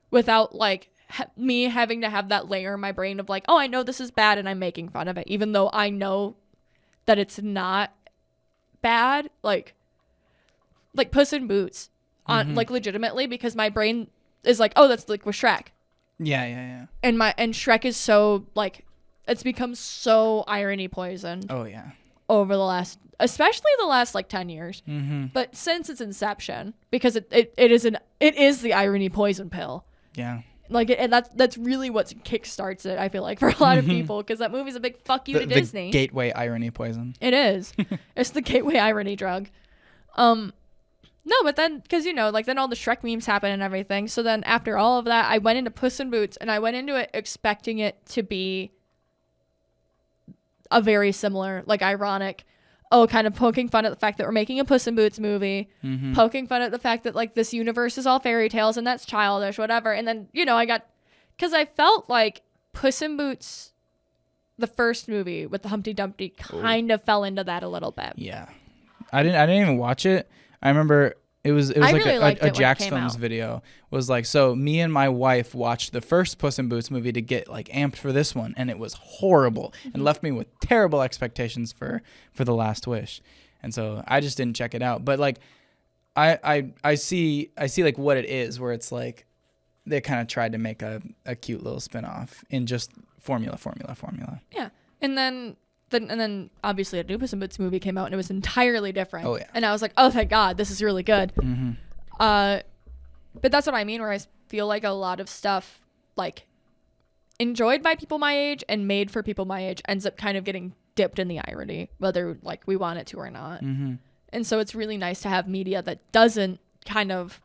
without like me having to have that layer in my brain of like, oh, I know this is bad and I'm making fun of it, even though I know that it's not bad. Like Puss in Boots on, mm-hmm. like legitimately, because my brain is like, oh, that's like with Shrek. Yeah. And Shrek is so like, it's become so irony poisoned. Oh yeah. Over especially the last like 10 years. Mm-hmm. But since its inception, because it is the irony poison pill. Yeah. Like, and that's really what kickstarts it, I feel like, for a lot of people, because that movie's a big fuck you to Disney. The gateway irony poison. It is. It's the gateway irony drug. No, but then, because, like, then all the Shrek memes happen and everything. So then after all of that, I went into Puss in Boots, and I went into it expecting it to be a very similar, like, ironic, kind of poking fun at the fact that we're making a Puss in Boots movie, poking fun at the fact that, like, this universe is all fairy tales and that's childish, whatever. And then, because I felt like Puss in Boots, the first movie with the Humpty Dumpty, kind of fell into that a little bit. Yeah. I didn't even watch it. I remember it was like really a Jack's Films video was like, so me and my wife watched the first Puss in Boots movie to get like amped for this one, and it was horrible and left me with terrible expectations for The Last Wish. And so I just didn't check it out. But like I see like what it is, where it's like they kind of tried to make a cute little spin-off in just formula. Yeah. And then obviously a new Puss in Boots movie came out and it was entirely different. Oh, yeah. And I was like, oh, thank God, this is really good. Mm-hmm. But that's what I mean, where I feel like a lot of stuff, like, enjoyed by people my age and made for people my age ends up kind of getting dipped in the irony, whether, like, we want it to or not. Mm-hmm. And so it's really nice to have media that doesn't kind of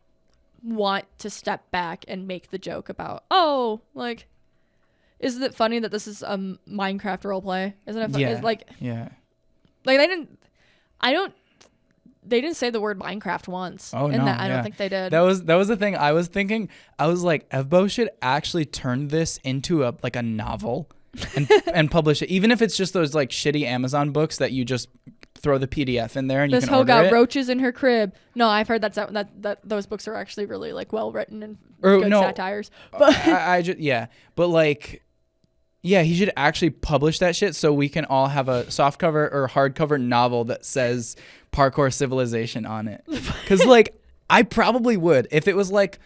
want to step back and make the joke about, oh, like, isn't it funny that this is a Minecraft roleplay? Isn't it funny? Yeah. Like they didn't say the word Minecraft once. Oh, in no. That. I don't think they did. That was the thing I was thinking. I was like, Evbo should actually turn this into a novel and publish it, even if it's just those like shitty Amazon books that you just throw the PDF in there and this you can order it. This hoe got roaches in her crib. No, I've heard that those books are actually really like well written and good satires. But but like, yeah, he should actually publish that shit so we can all have a softcover or hardcover novel that says Parkour Civilization on it. Because like, I probably would if it was like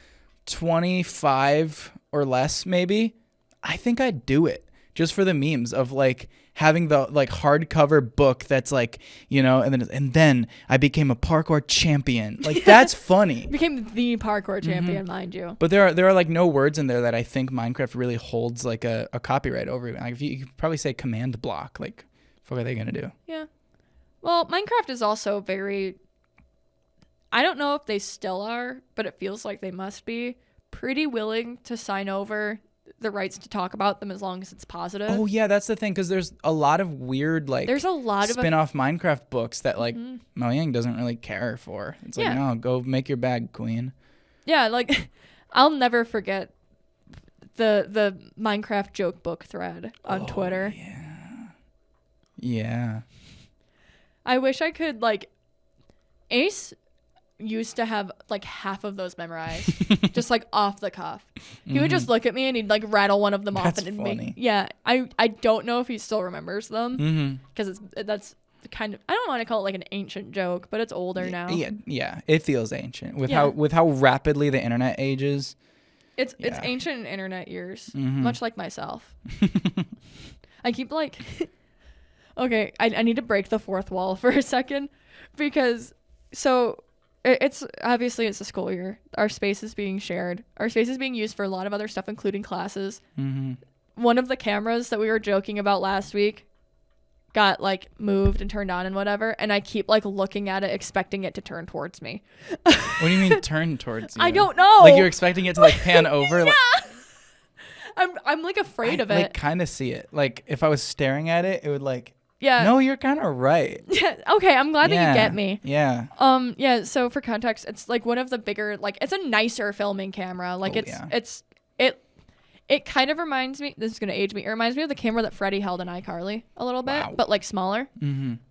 25 or less, maybe. I think I'd do it just for the memes of like having the like hardcover book that's like, and then I became a parkour champion. Like, that's funny. Became the parkour champion, mind you. But there are like no words in there that I think Minecraft really holds like a copyright over. Like, if you could probably say command block, like, what are they gonna do? Yeah. Well, Minecraft is also very, I don't know if they still are, but it feels like they must be pretty willing to sign over the rights to talk about them as long as it's positive. Oh yeah, that's the thing, because there's a lot of weird like there's a lot of spin-off Minecraft books that like Mojang doesn't really care for. It's like, no, go make your bag, queen. Yeah, like I'll never forget the Minecraft joke book thread on Twitter. Yeah. I wish I could, like, Ace used to have like half of those memorized just like off the cuff. He would just look at me and he'd like rattle one of them off and it'd make I don't know if he still remembers them because that's kind of, I don't want to call it like an ancient joke, but it's older now. Yeah, it feels ancient with how rapidly the internet ages. It's ancient in internet years, much like myself. I keep like okay, I need to break the fourth wall for a second because it's obviously it's a school year. Our space is being shared. Our space is being used for a lot of other stuff, including classes. One of the cameras that we were joking about last week got like moved and turned on and whatever, and I keep like looking at it, expecting it to turn towards me. What do you mean turn towards you? I don't know. Like you're expecting it to like pan over? Yeah. Like, I'm like afraid of it. I like kind of see it. Like if I was staring at it, it would like. Yeah. No, you're kind of right. Yeah. Okay, I'm glad that you get me. Yeah. Yeah. So for context, it's like one of the bigger, like it's a nicer filming camera. Like it kind of reminds me. This is gonna age me. It reminds me of the camera that Freddie held in iCarly a little bit, but like smaller.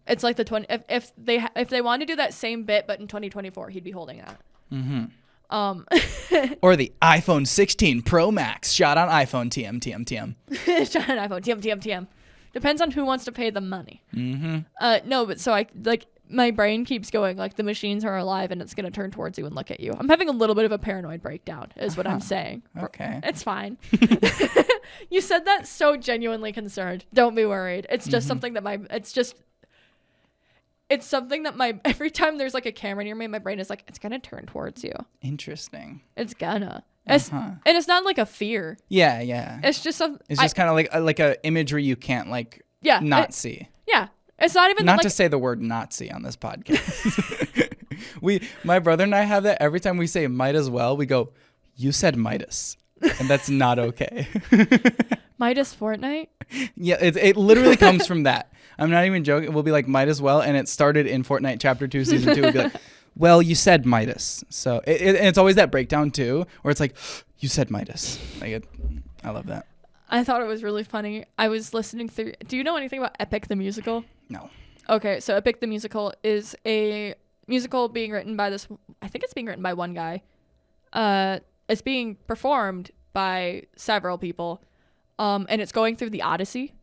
It's like the 20. If they wanted to do that same bit, but in 2024, he'd be holding that. Or the iPhone 16 Pro Max shot on iPhone TM. Shot on iPhone TM. Depends on who wants to pay the money. No, but so I like my brain keeps going like the machines are alive and it's going to turn towards you and look at you. I'm having a little bit of a paranoid breakdown is what I'm saying. Okay. It's fine. You said that so genuinely concerned. Don't be worried. It's just something that it's something that every time there's like a camera near me, my brain is like, it's going to turn towards you. Interesting. It's gonna. And it's not like a fear. Yeah, yeah. It's just It's just kind of like a imagery you can't not see. Yeah. It's not even not to say the word Nazi on this podcast. My brother and I have that every time we say might as well, we go, you said Midas. And that's not okay. Midas Fortnite? Yeah, it literally comes from that. I'm not even joking. We'll be like, might as well. And it started in Fortnite Chapter 2, Season 2. We'll be like, well, you said Midas. So and it's always that breakdown too, where it's like, you said Midas. I love that. I thought it was really funny. I was listening through. Do you know anything about Epic the Musical? No. Okay, so Epic the Musical is a musical being written by I think it's being written by one guy. It's being performed by several people. And it's going through the Odyssey,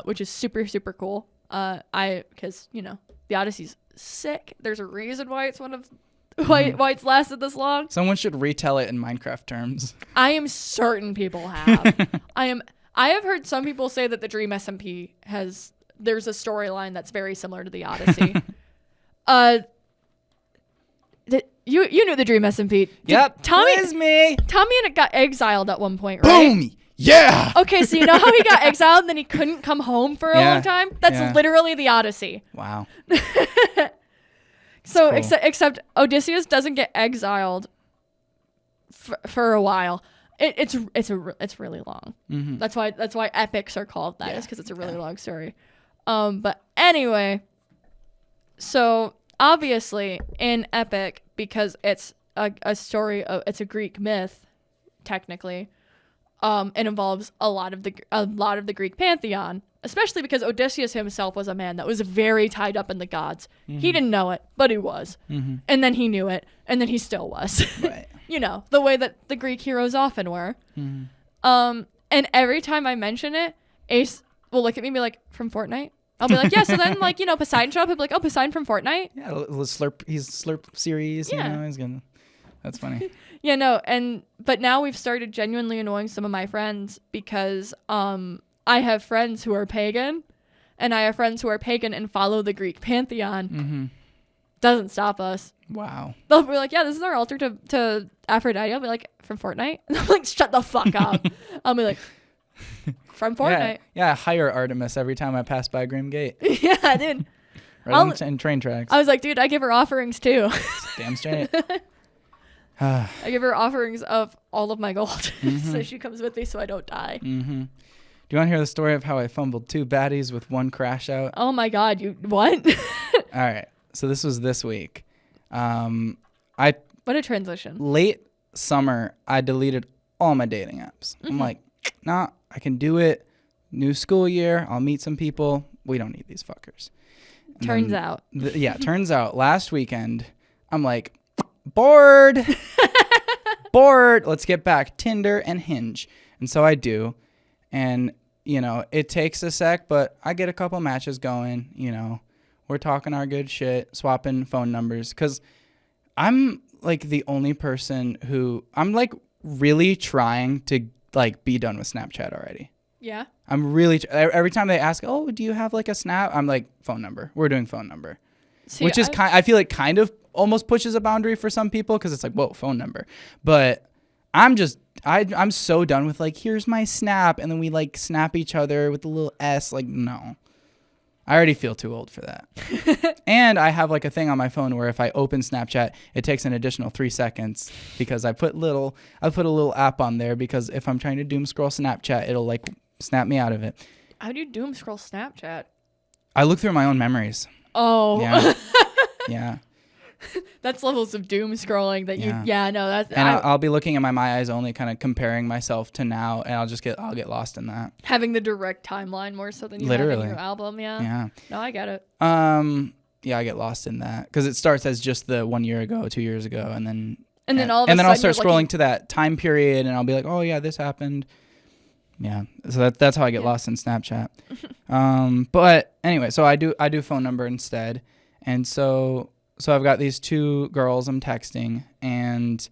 which is super, super cool. Because, the Odyssey's sick. There's a reason why it's why it's lasted this long. Someone should retell it in Minecraft terms. I am certain people have. I have heard some people say that the Dream SMP there's a storyline that's very similar to the Odyssey. You knew the Dream SMP. Yep. Tommy got exiled at one point, right? Boom! Yeah! Okay, so you know how he got exiled and then he couldn't come home for a long time? That's literally the Odyssey. Wow. So cool. except Odysseus doesn't get exiled for a while. It's really long. Mm-hmm. That's why epics are called that, is because it's a really long story. But anyway, so obviously in epic, because it's a story of, it's a Greek myth, technically. It involves a lot of the Greek pantheon, especially because Odysseus himself was a man that was very tied up in the gods. Mm-hmm. He didn't know it, but he was. Mm-hmm. And then he knew it, and then he still was. Right. The way that the Greek heroes often were. Mm-hmm. And every time I mention it, Ace will look at me and be like, from Fortnite? I'll be like, yeah, so then Poseidon showed up, he'll be like, oh, Poseidon from Fortnite? Yeah, he's Slurp series, he's gonna, that's funny. Yeah, no, but now we've started genuinely annoying some of my friends because I have friends who are pagan, and I have friends who are pagan and follow the Greek pantheon. Mm-hmm. Doesn't stop us. Wow. They'll be like, yeah, this is our altar to Aphrodite. I'll be like, from Fortnite? And I'm like, shut the fuck up. I'll be like, from Fortnite. Yeah, I hire Artemis every time I pass by Grim Gate. Yeah, I did. Right on train tracks. I was like, dude, I give her offerings too. Damn straight. I give her offerings of all of my gold, so she comes with me so I don't die. Mm-hmm. Do you want to hear the story of how I fumbled 2 baddies with 1 crash out? Oh my God, what? All right, so this was this week. What a transition. Late summer, I deleted all my dating apps. I'm like, nah, I can do it. New school year, I'll meet some people. We don't need these fuckers. And turns out. Turns out last weekend, I'm like, bored. Let's get back Tinder and Hinge. And so I do. And, it takes a sec, but I get a couple matches going, we're talking our good shit, swapping phone numbers. Because I'm like the only person who, I'm like really trying to like be done with Snapchat already. Yeah. I'm really, every time they ask, oh, do you have like a Snap? I'm like, phone number. We're doing phone number. See, which is I feel like kind of almost pushes a boundary for some people because it's like, whoa, phone number. But I'm so done with like, here's my Snap, and then we like snap each other with the little S. Like, no, I already feel too old for that. And I have like a thing on my phone where if I open Snapchat, it takes an additional 3 seconds because I put a little app on there because if I'm trying to doom scroll Snapchat, it'll like snap me out of it. How do you doom scroll Snapchat? I look through my own memories. Oh. Yeah. Yeah. That's levels of doom scrolling that that's. And I'll be looking at my eyes only, kind of comparing myself to now, and I'll get lost in that. Having the direct timeline more so than you have in your album, yeah. Yeah. No, I get it. Yeah, I get lost in that because it starts as just the 1 year ago, 2 years ago, and then I'll start scrolling to that time period, and I'll be like, oh yeah, this happened. Yeah, so that's how I get lost in Snapchat. But anyway, so I do phone number instead. And so I've got these two girls I'm texting, and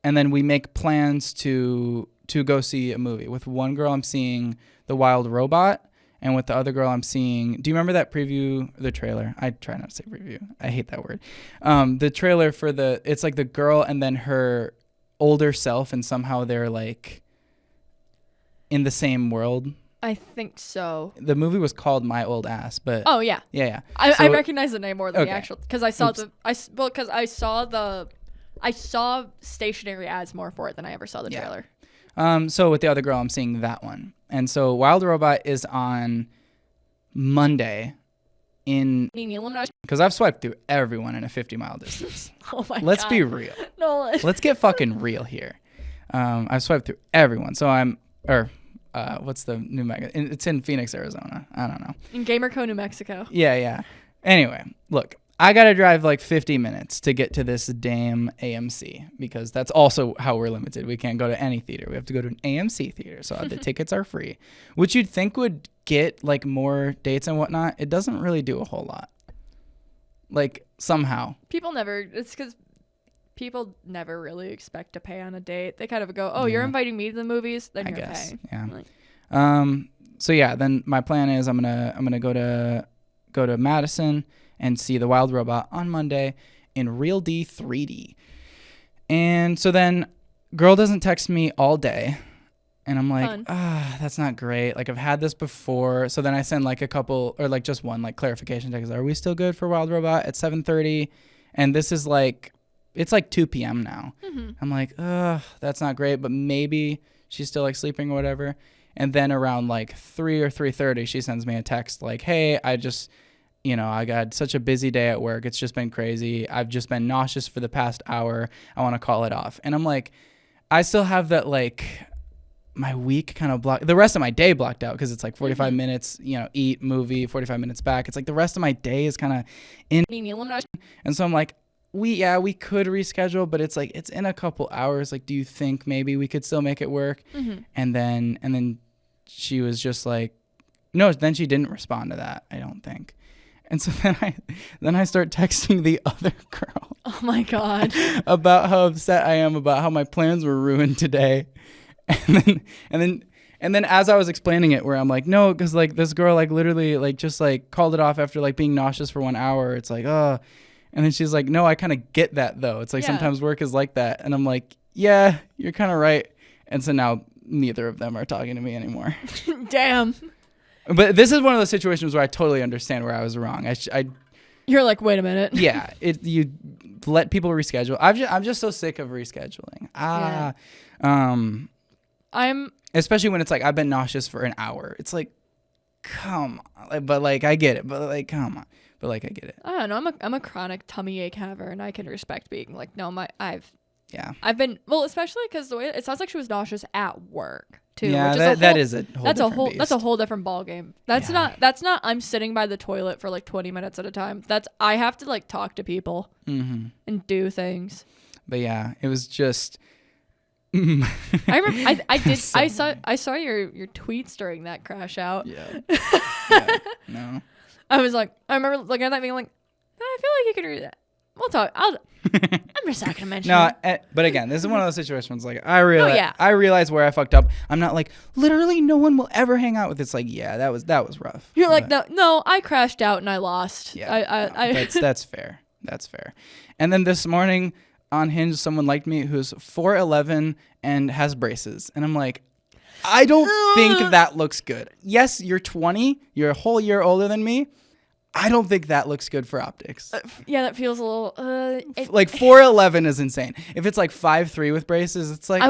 then we make plans to go see a movie. With one girl I'm seeing The Wild Robot, and with the other girl I'm seeing, do you remember that preview, the trailer? I try not to say preview. I hate that word. The trailer for it's like the girl and then her older self, and somehow they're like in the same world. I think so. The movie was called My Old Ass, but oh yeah, yeah. I recognize the name more than okay. the actual, because I saw stationary ads more for it than I ever saw the trailer. So with the other girl, I'm seeing that one, and so Wild Robot is on Monday. Because I've swiped through everyone in a 50-mile distance. Oh my God. Let's be real. No. Let's get fucking real here. I've swiped through everyone. So what's the new mega? It's in Phoenix, Arizona. I don't know. In Gamerco, New Mexico. Yeah. Anyway, look, I got to drive like 50 minutes to get to this damn AMC, because that's also how we're limited. We can't go to any theater. We have to go to an AMC theater. So the tickets are free, which you'd think would get like more dates and whatnot. It doesn't really do a whole lot. Like somehow. It's because people never really expect to pay on a date. They kind of go, oh, you're inviting me to the movies? Then you're paying. Yeah. Like, so yeah, then my plan is I'm gonna go to Madison and see The Wild Robot on Monday in Real D 3D. And so then girl doesn't text me all day. And I'm like, that's not great. Like, I've had this before. So then I send like a couple, or like just one like clarification text. Are we still good for Wild Robot at 7:30? And this is like, it's like 2 p.m. now. Mm-hmm. I'm like, that's not great. But maybe she's still like sleeping or whatever. And then around like 3 or 3:30, she sends me a text like, hey, I got such a busy day at work. It's just been crazy. I've just been nauseous for the past hour. I want to call it off. And I'm like, I still have that, like, my week kind of blocked, the rest of my day blocked out, because it's like 45 minutes, eat, movie, 45 minutes back. It's like the rest of my day is kind of in. And so I'm like, we could reschedule, but it's like, it's in a couple hours. Like, do you think maybe we could still make it work? Mm-hmm. And then she was just like, no, then she didn't respond to that, I don't think. And so then I start texting the other girl. Oh my God. About how upset I am about how my plans were ruined today. And then as I was explaining it, where I'm like, no, because like this girl like literally like just like called it off after like being nauseous for 1 hour. It's like, oh. And then she's like, no, I kind of get that though. It's like sometimes work is like that. And I'm like, yeah, you're kind of right. And so now neither of them are talking to me anymore. Damn. But this is one of those situations where I totally understand where I was wrong. You're like, wait a minute. Yeah, you let people reschedule. I'm just so sick of rescheduling. I'm especially when it's like I've been nauseous for an hour. It's like, come on, but like I get it. But like, come on, but like I get it. I don't know. I'm a chronic tummy ache haver, and I can respect being like, no, I've been, well, especially because the way it sounds like she was nauseous at work too. Yeah, that's a whole different ball game. That's not I'm sitting by the toilet for like 20 minutes at a time. I have to like talk to people and do things. But yeah, it was just. I remember I saw your tweets during that crash out. Yeah. No. I remember looking at that being like, I feel like you could do that. We'll talk. I'm just not gonna mention it. But again, this is one of those situations like I realize where I fucked up. I'm not like literally no one will ever hang out with. It's like, yeah, that was rough. You're like, no, I crashed out and I lost. Yeah, that's fair. That's fair. And then this morning on Hinge, someone liked me who's 4'11" and has braces, and I'm like, I don't think that looks good. Yes, you're 20. You're a whole year older than me. I don't think that looks good for optics. Yeah, that feels a little. Like 4'11" is insane. If it's like 5'3" with braces, it's like I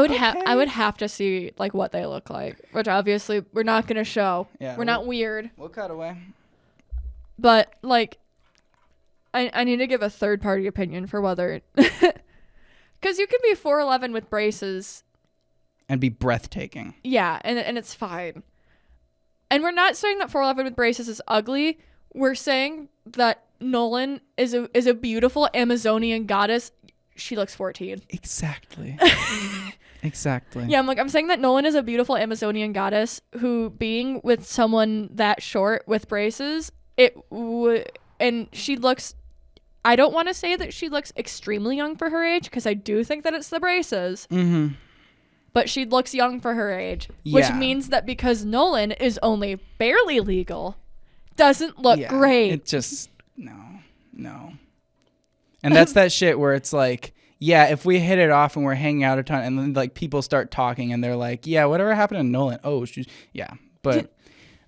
would have to see like what they look like, which obviously we're not gonna show. Yeah, we're not weird. We'll cut away. But like, I need to give a third party opinion for whether, because you can be 4'11" with braces and be breathtaking. Yeah, and it's fine. And we're not saying that 4'11" with braces is ugly. We're saying that Nolynn is a beautiful Amazonian goddess. She looks 14. Exactly. Exactly. Yeah, I'm saying that Nolynn is a beautiful Amazonian goddess who, being with someone that short with braces, and she looks, I don't want to say that she looks extremely young for her age, because I do think that it's the braces. Mm-hmm. But she looks young for her age, which means that because Nolynn is only barely legal, doesn't look great. It just, no. And that's that shit where it's like, yeah, if we hit it off and we're hanging out a ton and then like people start talking and they're like, yeah, whatever happened to Nolynn? Oh,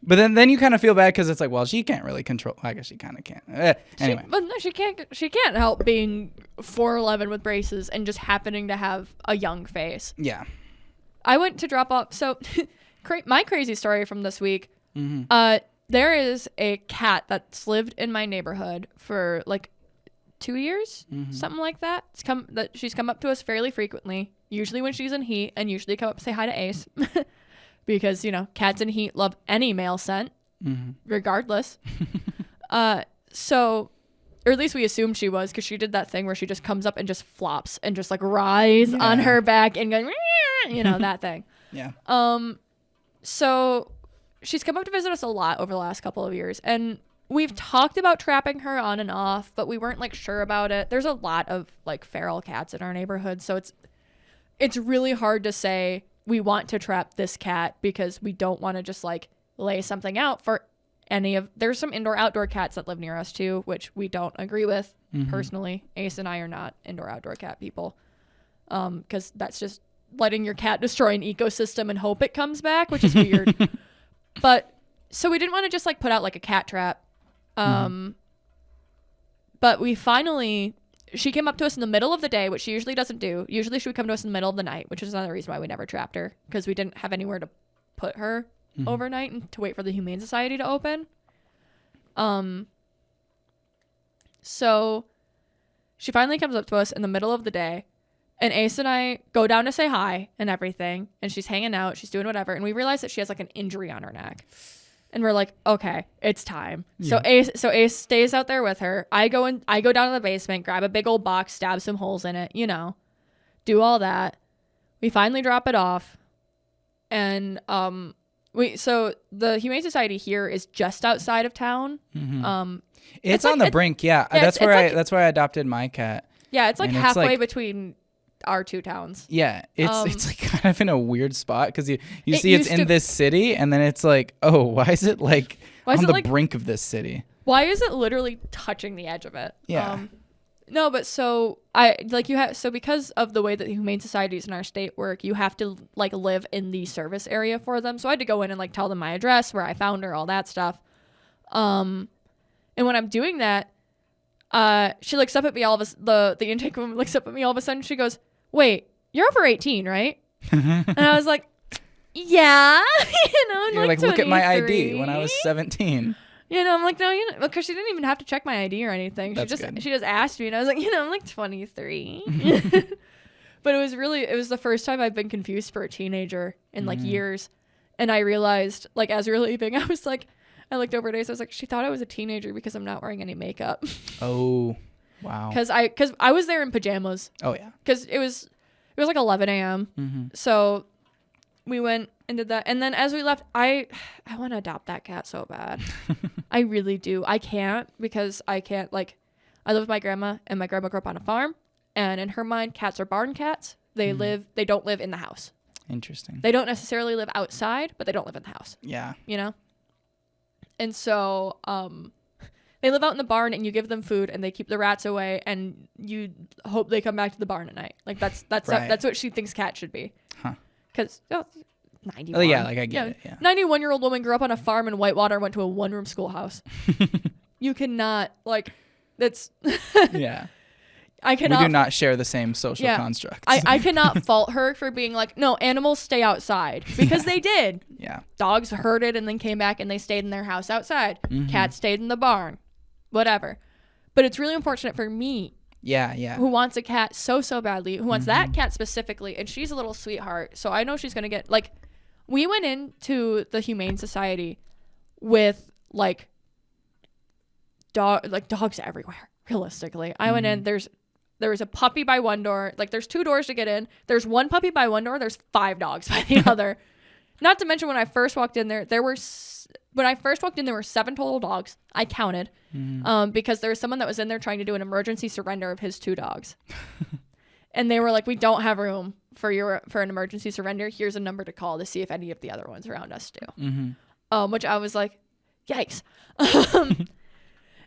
but then you kind of feel bad because it's like, well, she can't really control. I guess she kind of can't. Anyway. But no, she can't help being 4'11" with braces and just happening to have a young face. Yeah. I went to drop off. So my crazy story from this week, there is a cat that's lived in my neighborhood for like 2 years, something like that. She's come up to us fairly frequently, usually when she's in heat, and usually come up and say hi to Ace. Because, cats in heat love any male scent, regardless. So, or at least we assumed she was, because she did that thing where she just comes up and just flops and just like rides on her back and goes, that thing. Yeah. So she's come up to visit us a lot over the last couple of years, and we've talked about trapping her on and off, but we weren't like sure about it. There's a lot of like feral cats in our neighborhood, so it's really hard to say we want to trap this cat, because we don't want to just like lay something out for there's some indoor outdoor cats that live near us too, which we don't agree with personally. Ace and I are not indoor outdoor cat people, because that's just letting your cat destroy an ecosystem and hope it comes back, which is weird. But so we didn't want to just like put out like a cat trap. But she came up to us in the middle of the day, which she usually doesn't do. Usually she would come to us in the middle of the night, which is another reason why we never trapped her, because we didn't have anywhere to put her overnight and to wait for the Humane Society to open. So she finally comes up to us in the middle of the day, and Ace and I go down to say hi and everything, and she's hanging out, she's doing whatever, and we realize that she has like an injury on her neck. And we're like, okay, it's time. Yeah. So Ace stays out there with her. I go down to the basement, grab a big old box, stab some holes in it, do all that. We finally drop it off. And so the Humane Society here is just outside of town. It's on the brink, yeah. That's where I adopted my cat. Yeah, it's like halfway between our two towns. Yeah, it's like kind of in a weird spot, because you see it's in this city, and then it's like, oh, why is it like on the brink of this city? Why is it literally touching the edge of it? Yeah. No, but so because of the way that the Humane Societies in our state work, you have to like live in the service area for them. So I had to go in and like tell them my address, where I found her, all that stuff. And when I'm doing that, she looks up at me, the intake woman looks up at me all of a sudden, she goes, "Wait, you're over 18, right?" And I was like, "Yeah." You're like, "Look at my ID when I was 17. I'm like, "No, because she didn't even have to check my ID or anything. She just asked me, and I was like, I'm like 23. But it was the first time I've been confused for a teenager in like years. And I realized, like, as we were leaving, I was like, I looked over at Ace, I was like, she thought I was a teenager because I'm not wearing any makeup. Oh, wow. Because I was there in pajamas. Oh, yeah. Because it was like 11 a.m. So we went and did that. And then as we left, I want to adopt that cat so bad. I really do. I can't, because I can't, like, I live with my grandma, and my grandma grew up on a farm. And in her mind, cats are barn cats. They don't live in the house. Interesting. They don't necessarily live outside, but they don't live in the house. Yeah. And so they live out in the barn, and you give them food, and they keep the rats away, and you hope they come back to the barn at night. Like that's what she thinks cats should be. Huh. Because 91. Oh, yeah, like I get it. Yeah. 91-year-old woman grew up on a farm in Whitewater, went to a one-room schoolhouse. You cannot, like, that's yeah. I cannot. We do not share the same social constructs. I cannot fault her for being like, no, animals stay outside, because they did. Yeah. Dogs herded and then came back and they stayed in their house outside. Cats stayed in the barn, whatever. But it's really unfortunate for me. Yeah, yeah. Who wants a cat so badly, who wants that cat specifically, and she's a little sweetheart. So I know she's going to get, like, we went into the Humane Society with, like, dogs everywhere, realistically. I went in, there was a puppy by one door. Like, there's 2 doors to get in. There's 1 puppy by one door. There's 5 dogs by the other. Not to mention, when I first walked in there were when I first walked in, there were 7 total dogs. I counted because there was someone that was in there trying to do an emergency surrender of his 2 dogs. And they were like, we don't have room for an emergency surrender. Here's a number to call to see if any of the other ones around us do. Which I was like, yikes.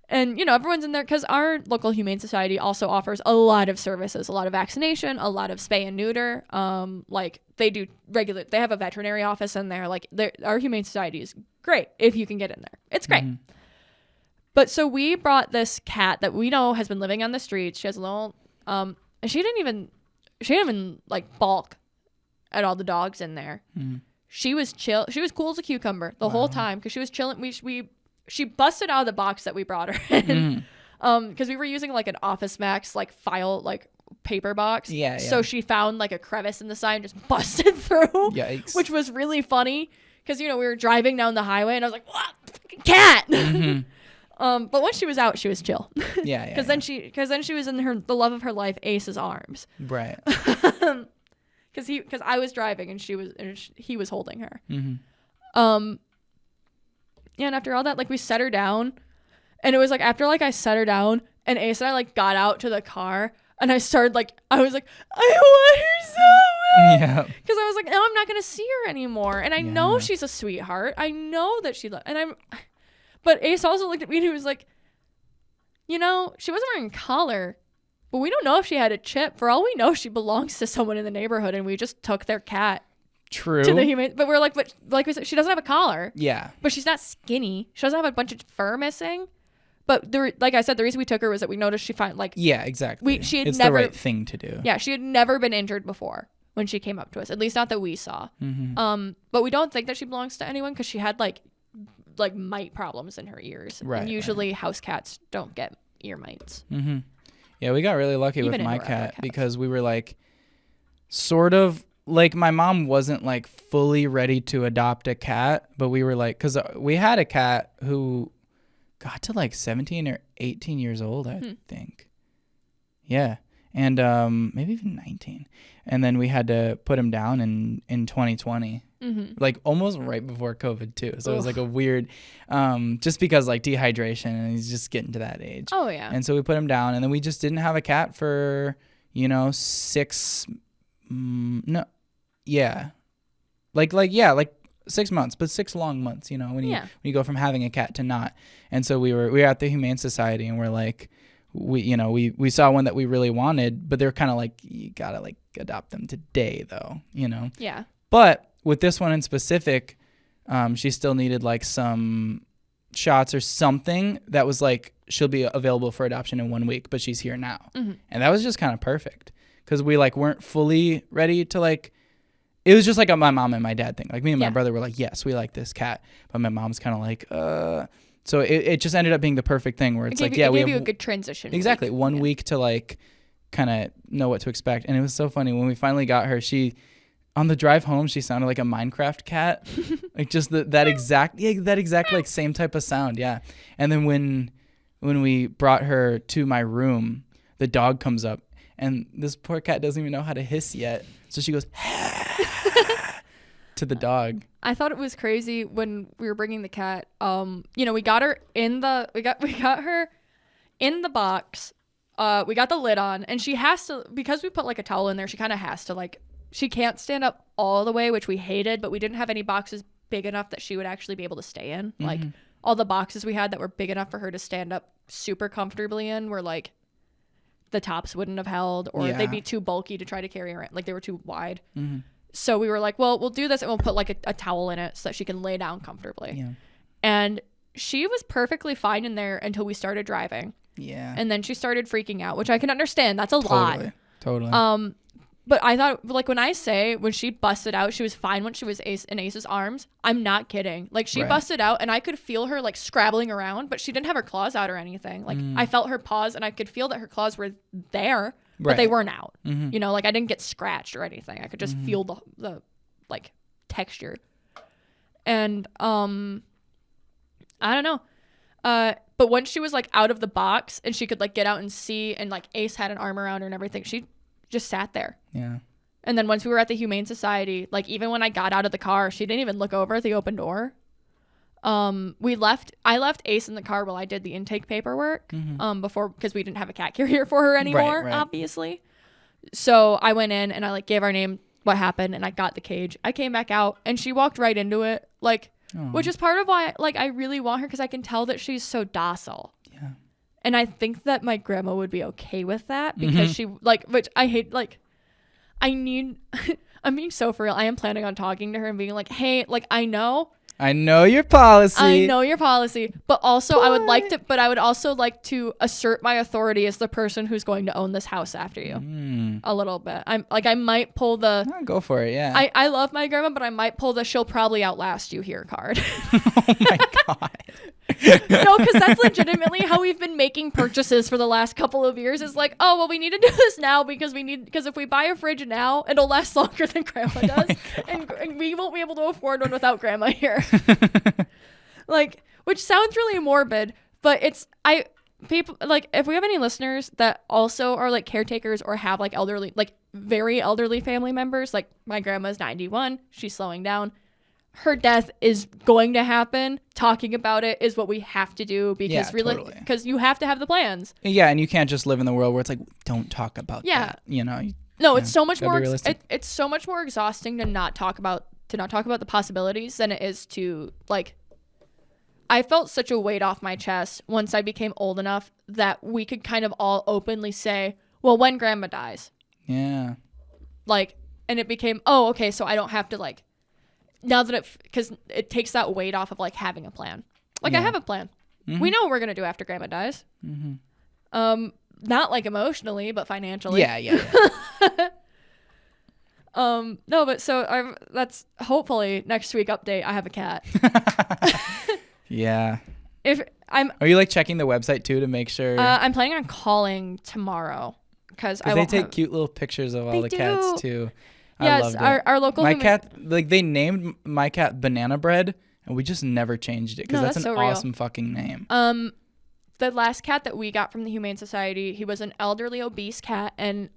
And, you know, everyone's in there because our local Humane Society also offers a lot of services, a lot of vaccination, a lot of spay and neuter. Like they have a veterinary office in there. Like our Humane Society is great if you can get in there. It's great. But so we brought this cat that we know has been living on the streets. She has a little, and she didn't even like balk at all the dogs in there. She was chill. She was cool as a cucumber the whole time because she was chilling. She busted out of the box that we brought her in because we were using like an Office Max like file like paper box. Yeah. So she found like a crevice in the side and just busted through. Yikes. Which was really funny because, you know, we were driving down the highway and I was like, what? Cat. But once she was out, she was chill. Because then she was in the love of her life, Ace's arms. Right. Because I was driving and he was holding her. Yeah, and after all that, like, we set her down, and it was, like, after, like, I set her down, and Ace and I, like, got out to the car, and I started, like, I was like, I want her so bad. Yeah. Because I was like, no, I'm not going to see her anymore, and I know she's a sweetheart. I know that but Ace also looked at me, and he was like, you know, she wasn't wearing a collar, but we don't know if she had a chip. For all we know, she belongs to someone in the neighborhood, and we just took their cat. True. To the humane, but we're like, but like we said, she doesn't have a collar. Yeah. But she's not skinny. She doesn't have a bunch of fur missing. But like I said, the reason we took her was that we noticed she found like. Yeah, exactly. It's the right thing to do. Yeah, she had never been injured before when she came up to us. At least not that we saw. But we don't think that she belongs to anyone because she had like mite problems in her ears. Right. And usually house cats don't get ear mites. Yeah, we got really lucky with my cat because we were like, sort of. Like, my mom wasn't, like, fully ready to adopt a cat, but we were, like, because we had a cat who got to, like, 17 or 18 years old, I think. Yeah. And maybe even 19. And then we had to put him down in 2020, like, almost right before COVID, too. So it was, like, a weird, just because, like, dehydration, and he's just getting to that age. Oh, yeah. And so we put him down, and then we just didn't have a cat for, you know, 6 like 6 months, but 6 long months, you know, when you go from having a cat to not. And so we were at the Humane Society, and we're like, we saw one that we really wanted, but they're kind of like, you gotta like adopt them today though, you know. Yeah. But with this one in specific, she still needed like some shots or something that was like, she'll be available for adoption in 1 week, but she's here now. And that was just kind of perfect. Because we, like, weren't fully ready to, like, it was just, like, my mom and my dad thing. Like, me and my brother were like, yes, we like this cat. But my mom's kind of like, So it just ended up being the perfect thing where it's like, yeah, we have... It gave you a good transition. Exactly. Week. 1 week to, like, kind of know what to expect. And it was so funny. When we finally got her, on the drive home, she sounded like a Minecraft cat. Like, just that exact, like, same type of sound, yeah. And then when we brought her to my room, the dog comes up. And this poor cat doesn't even know how to hiss yet. So she goes to the dog. I thought it was crazy when we were bringing the cat. You know, we got her we got her in the box. We got the lid on, and she has to, because we put like a towel in there, she kind of has to like, she can't stand up all the way, which we hated, but we didn't have any boxes big enough that she would actually be able to stay in. Like all the boxes we had that were big enough for her to stand up super comfortably in were like, the tops wouldn't have held, or they'd be too bulky to try to carry around. Like they were too wide. So we were like, well, we'll do this and we'll put like a towel in it so that she can lay down comfortably. Yeah. And she was perfectly fine in there until we started driving. Yeah. And then she started freaking out, which I can understand. That's a lot. Totally. But I thought, like, when she busted out, she was fine when she was in Ace's arms. I'm not kidding. Like, she busted out, and I could feel her, like, scrabbling around, but she didn't have her claws out or anything. Like, I felt her paws, and I could feel that her claws were there, but they weren't out. You know, like, I didn't get scratched or anything. I could just feel the like, texture. And, I don't know. But once she was, like, out of the box, and she could, like, get out and see, and, like, Ace had an arm around her and everything, she just sat there. Yeah. And then once we were at the Humane Society, like, even when I got out of the car, she didn't even look over at the open door. I left Ace in the car while I did the intake paperwork before, because we didn't have a cat carrier for her anymore, right. obviously. So I went in and I like gave our name, what happened, and I got the cage. I came back out and she walked right into it, like, which is part of why like I really want her, because I can tell that she's so docile. Yeah. And I think that my grandma would be okay with that, because she like, which I hate, like, I'm being so for real. I am planning on talking to her and being like, hey, like, I know your policy, but also I would also like to assert my authority as the person who's going to own this house after you a little bit. I might pull the go for it. Yeah. I love my grandma, but I might pull the she'll probably outlast you here card. Oh my God. No, because that's legitimately how we've been making purchases for the last couple of years. Is like, oh, well, we need to do this now because if we buy a fridge now, it'll last longer than grandma does. And we won't be able to afford one without grandma here. Like, which sounds really morbid, but people, like, if we have any listeners that also are like caretakers or have like elderly, like very elderly family members, like my grandma's 91, she's slowing down. Her death is going to happen. Talking about it is what we have to do, because because you have to have the plans. Yeah, and you can't just live in the world where it's like, don't talk about that. You know. No, it's so much more. It's so much more exhausting to not talk about the possibilities than it is to like. I felt such a weight off my chest once I became old enough that we could kind of all openly say, well, when grandma dies. Yeah. Like, and it became, oh, okay, so I don't have to like. Now that because it takes that weight off of like having a plan. Like I have a plan. We know what we're gonna do after grandma dies. Not like emotionally, but financially. Yeah. No, but so that's hopefully next week update. I have a cat. Yeah. Are you like checking the website too to make sure? I'm planning on calling tomorrow because they take cute little pictures of all the cats too. Yes, our local. My cat, like they named my cat Banana Bread, and we just never changed it because that's an awesome fucking name. The last cat that we got from the Humane Society, he was an elderly obese cat, and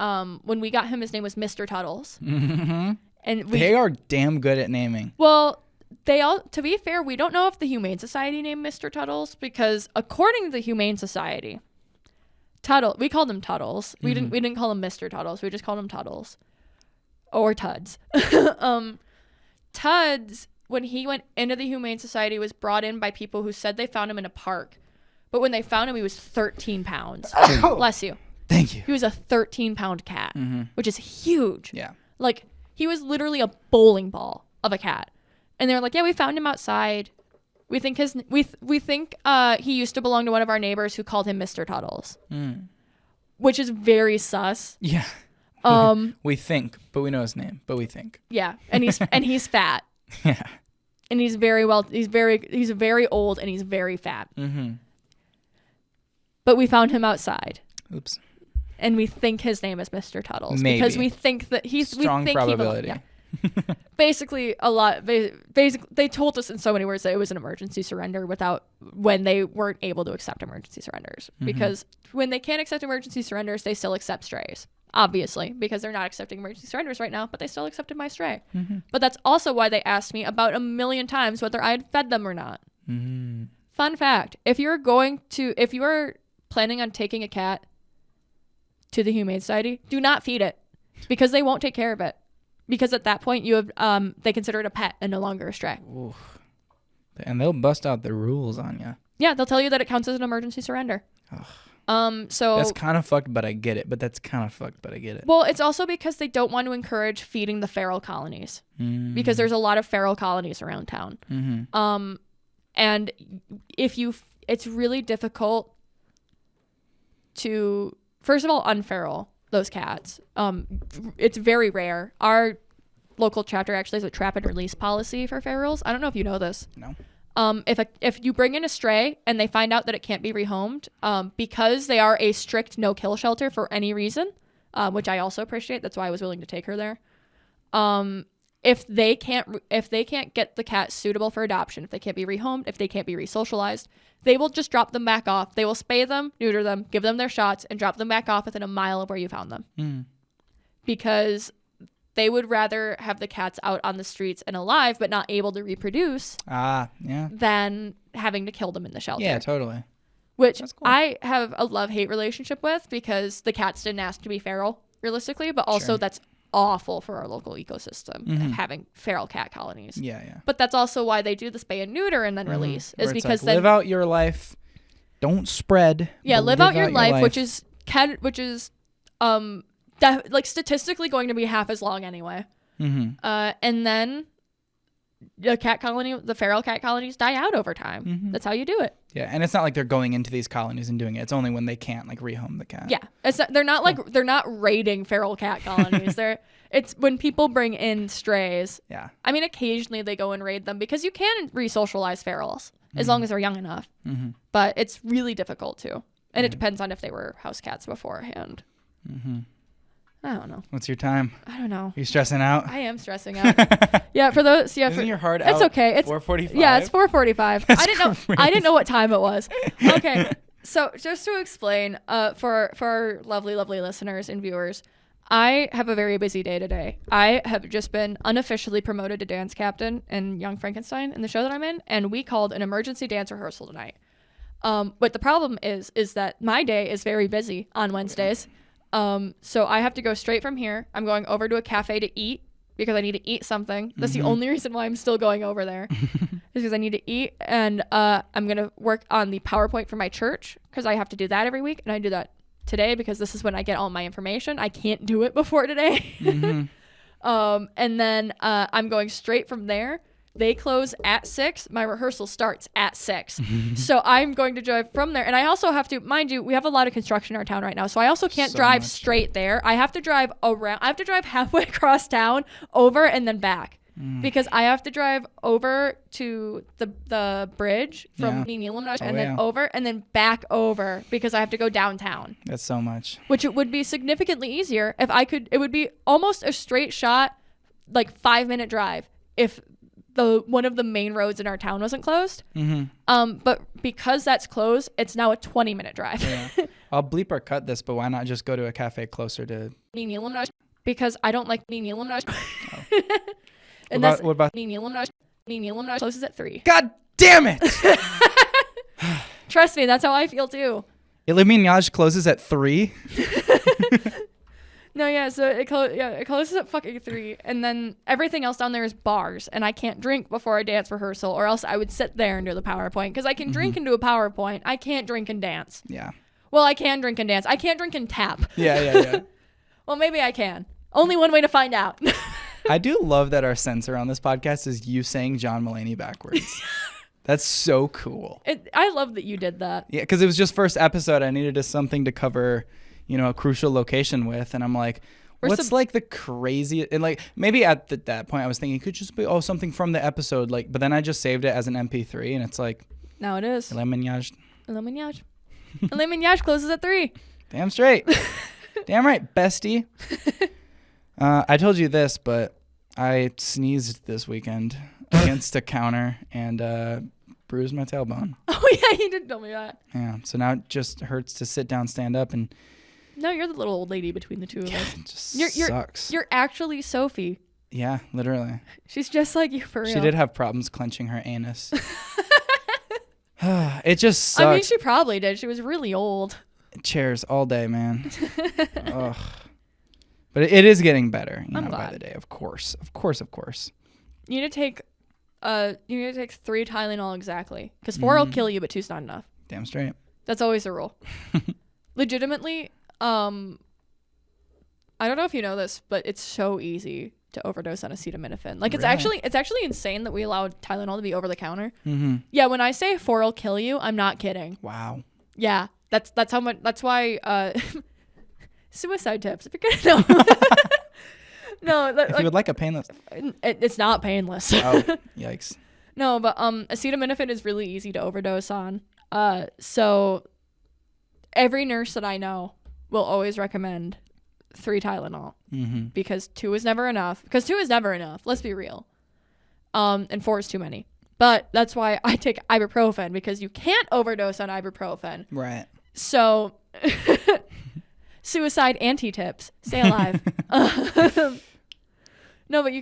when we got him, his name was Mr. Tuttles. Mm-hmm. And they are damn good at naming. Well, to be fair, we don't know if the Humane Society named Mr. Tuttles, because according to the Humane Society, we called him Tuttles. We didn't call him Mr. Tuttles. We just called him Tuttles. Or Tuds. Tuds, when he went into the Humane Society, was brought in by people who said they found him in a park. But when they found him, he was 13 pounds. Oh, bless you. Thank you. He was a 13-pound cat, which is huge. Yeah. Like, he was literally a bowling ball of a cat. And they're like, yeah, we found him outside. We think he used to belong to one of our neighbors who called him Mr. Tuttles. Which is very sus. Yeah. We think, but we know his name, but we think. Yeah, and he's fat. Yeah. And he's very old and he's very fat. But we found him outside. Oops. And we think his name is Mr. Tuttles. Maybe. Because we think that strong probability. Basically they told us in so many words that it was an emergency surrender when they weren't able to accept emergency surrenders. Because when they can't accept emergency surrenders, they still accept strays. Obviously, because they're not accepting emergency surrenders right now, but they still accepted my stray. But that's also why they asked me about 1,000,000 times whether I had fed them or not. Fun fact, if you are planning on taking a cat to the Humane Society, do not feed it, because they won't take care of it. Because at that point, they consider it a pet and no longer a stray. Oof. And they'll bust out the rules on you. Yeah, they'll tell you that it counts as an emergency surrender. So that's kind of fucked, but I get it. Well, it's also because they don't want to encourage feeding the feral colonies, because there's a lot of feral colonies around town. And it's really difficult to, first of all, unferal those cats. It's very rare. Our local chapter actually has a trap and release policy for ferals. I don't know if you know this. No. If you bring in a stray and they find out that it can't be rehomed, because they are a strict no-kill shelter for any reason, which I also appreciate. That's why I was willing to take her there. If they can't get the cat suitable for adoption, if they can't be rehomed, if they can't be resocialized, they will just drop them back off. They will spay them, neuter them, give them their shots, and drop them back off within a mile of where you found them. Because they would rather have the cats out on the streets and alive but not able to reproduce than having to kill them in the shelter. Yeah, totally. Which cool. I have a love-hate relationship with because the cats didn't ask to be feral, realistically, but also that's awful for our local ecosystem of having feral cat colonies. Yeah, yeah. But that's also why they do the spay and neuter and then release, is because then live out your life, don't spread. Yeah, live out your life, which is like statistically going to be half as long anyway. And then the feral cat colonies die out over time. That's how you do it. Yeah, and it's not like they're going into these colonies and doing it. It's only when they can't like rehome the cat. Yeah, they're not they're not raiding feral cat colonies. It's when people bring in strays. Yeah. I mean, occasionally they go and raid them because you can re-socialize ferals as long as they're young enough. But it's really difficult too, and it depends on if they were house cats beforehand. I don't know. What's your time? I don't know. Are you stressing out? I am stressing out. Yeah, for those. Yeah, Isn't your heart out? It's okay. It's 4:45. Yeah, it's 4:45. Crazy. I didn't know what time it was. Okay, so just to explain, for our lovely listeners and viewers, I have a very busy day today. I have just been unofficially promoted to dance captain in Young Frankenstein in the show that I'm in, and we called an emergency dance rehearsal tonight. But the problem is that my day is very busy on Wednesdays. So I have to go straight from here. I'm going over to a cafe to eat because I need to eat something. That's the only reason why I'm still going over there is because I need to eat. And I'm going to work on the PowerPoint for my church because I have to do that every week. And I do that today because this is when I get all my information. I can't do it before today. And then I'm going straight from there. They close at 6. My rehearsal starts at 6. So I'm going to drive from there. And I also have to, mind you, we have a lot of construction in our town right now. So I also can't drive straight there. I have to drive around. I have to drive halfway across town, over, and then back. Because I have to drive over to the bridge from then over, and then back over because I have to go downtown. That's so much. Which it would be significantly easier if I could. It would be almost a straight shot, like 5-minute drive if one of the main roads in our town wasn't closed. But because that's closed, it's now a 20-minute drive. I'll bleep or cut this, but why not just go to a cafe closer to? Because I don't like And what about closes at 3. God damn it! Trust me, that's how I feel too. Illuminage closes at 3. No, yeah, so it closes at fucking 3, and then everything else down there is bars, and I can't drink before a dance rehearsal, or else I would sit there and do the PowerPoint, because I can drink and do a PowerPoint. I can't drink and dance. Yeah. Well, I can drink and dance. I can't drink and tap. Yeah. Well, maybe I can. Only one way to find out. I do love that our censor on this podcast is you saying John Mulaney backwards. That's so cool. I love that you did that. Yeah, because it was just first episode. I needed something to cover, a crucial location with, and I'm like, what's like the crazy, and like maybe at that point I was thinking it could just be something from the episode, like, but then I just saved it as an MP3, and it's like, now it is Illuminage closes at 3. Damn straight. Damn right, bestie. I told you this, but I sneezed this weekend against a counter and bruised my tailbone. Oh yeah, you did tell me that. Yeah, so now it just hurts to sit down, stand up, and no, you're the little old lady between the two of us. It just sucks. You're actually Sophie. Yeah, literally. She's just like you for real. She did have problems clenching her anus. It just sucks. I mean, she probably did. She was really old. Chairs all day, man. Ugh. But it is getting better, by the day. Of course. You need to take 3 Tylenol exactly, because 4 will kill you, but 2's not enough. Damn straight. That's always the rule. Legitimately, I don't know if you know this, but it's so easy to overdose on acetaminophen. Like, it's actually insane that we allow Tylenol to be over the counter. Yeah, when I say 4 will kill you, I'm not kidding. Wow. Yeah, that's how much. That's why. Suicide tips. If you're gonna know. No, if you would like a painless. It's not painless. Oh, yikes. No, but acetaminophen is really easy to overdose on. So every nurse that I know will always recommend 3 Tylenol because 2 is never enough. Let's be real. And 4 is too many. But that's why I take ibuprofen, because you can't overdose on ibuprofen. Right. So. Suicide anti-tips. Stay alive. No, but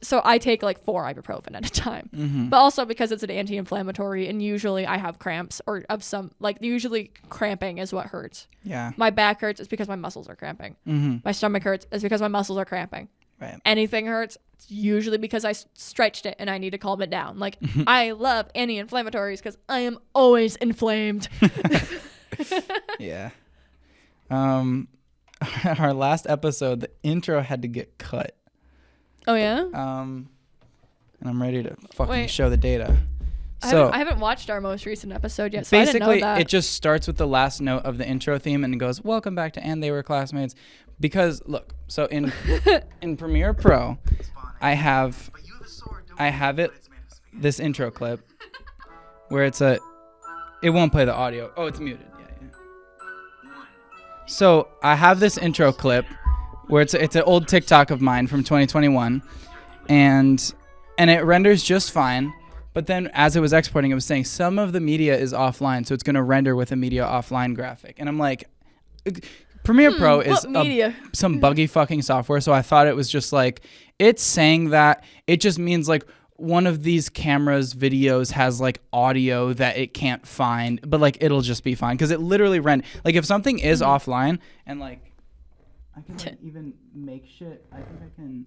so I take like 4 ibuprofen at a time. Mm-hmm. But also because it's an anti-inflammatory, and usually I have cramps or of some, like, usually cramping is what hurts. Yeah. My back hurts, it's because my muscles are cramping. Mm-hmm. My stomach hurts, it's because my muscles are cramping. Right. Anything hurts, it's usually because I stretched it and I need to calm it down. Like, I love anti-inflammatories because I am always inflamed. Yeah. Our last episode, the intro had to get cut. Oh, yeah? And I'm ready to fucking Wait. show the data. So I haven't watched our most recent episode yet, so I didn't know basically, that. it just starts with the last note of the intro theme and it goes, "Welcome back to And They Were Classmates." Because look, so in Premiere Pro, I have it, this intro clip, where it won't play the audio. Oh, it's muted. Yeah. So I have this intro clip where it's an old TikTok of mine from 2021, and it renders just fine. But then as it was exporting, it was saying some of the media is offline, so it's going to render with a media offline graphic. And I'm like, Premiere Pro is some buggy fucking software, so I thought it was just like, it's saying that it just means like one of these cameras' videos has like audio that it can't find, but like it'll just be fine because it literally like if something is offline and like I can like, even make shit. I think I can.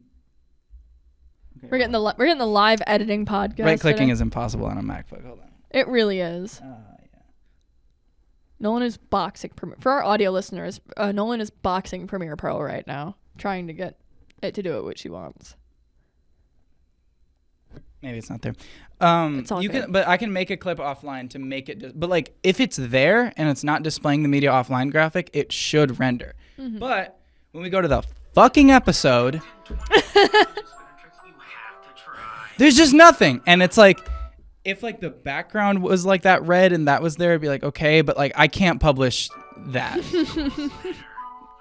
Okay, we're getting the live editing podcast. Right clicking is impossible on a MacBook. Hold on. It really is. Yeah. Nolynn is boxing for our audio listeners. Nolynn is boxing Premiere Pro right now, trying to get it to do it what she wants. Maybe it's not there. It's all you good. can, but I can make a clip offline to make it. But like, if it's there and it's not displaying the media offline graphic, it should render. Mm-hmm. But when we go to the fucking episode, there's just nothing, and it's like, if like the background was like that red and that was there, it'd be like okay, but like I can't publish that,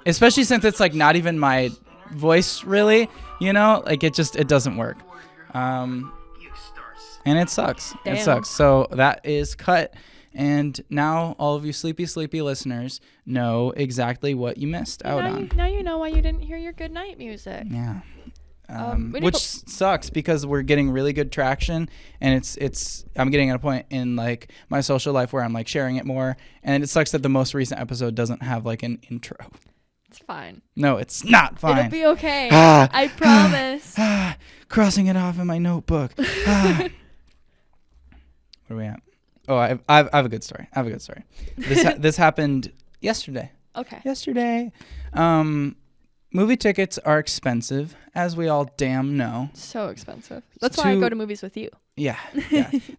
especially since it's like not even my voice really, you know, like it doesn't work. And it sucks. Damn. It sucks. So that is cut. And now all of you sleepy listeners know exactly what you missed out on. Now you know why you didn't hear your good night music. Yeah. Which sucks because we're getting really good traction, and I'm getting at a point in like my social life where I'm like sharing it more, and it sucks that the most recent episode doesn't have like an intro. It's fine. No, it's not fine. It'll be okay. I promise. Crossing it off in my notebook. Where are we at? Oh, I have a good story. This happened yesterday. Okay. Yesterday. Movie tickets are expensive, as we all damn know. So expensive. That's why I go to movies with you. Yeah.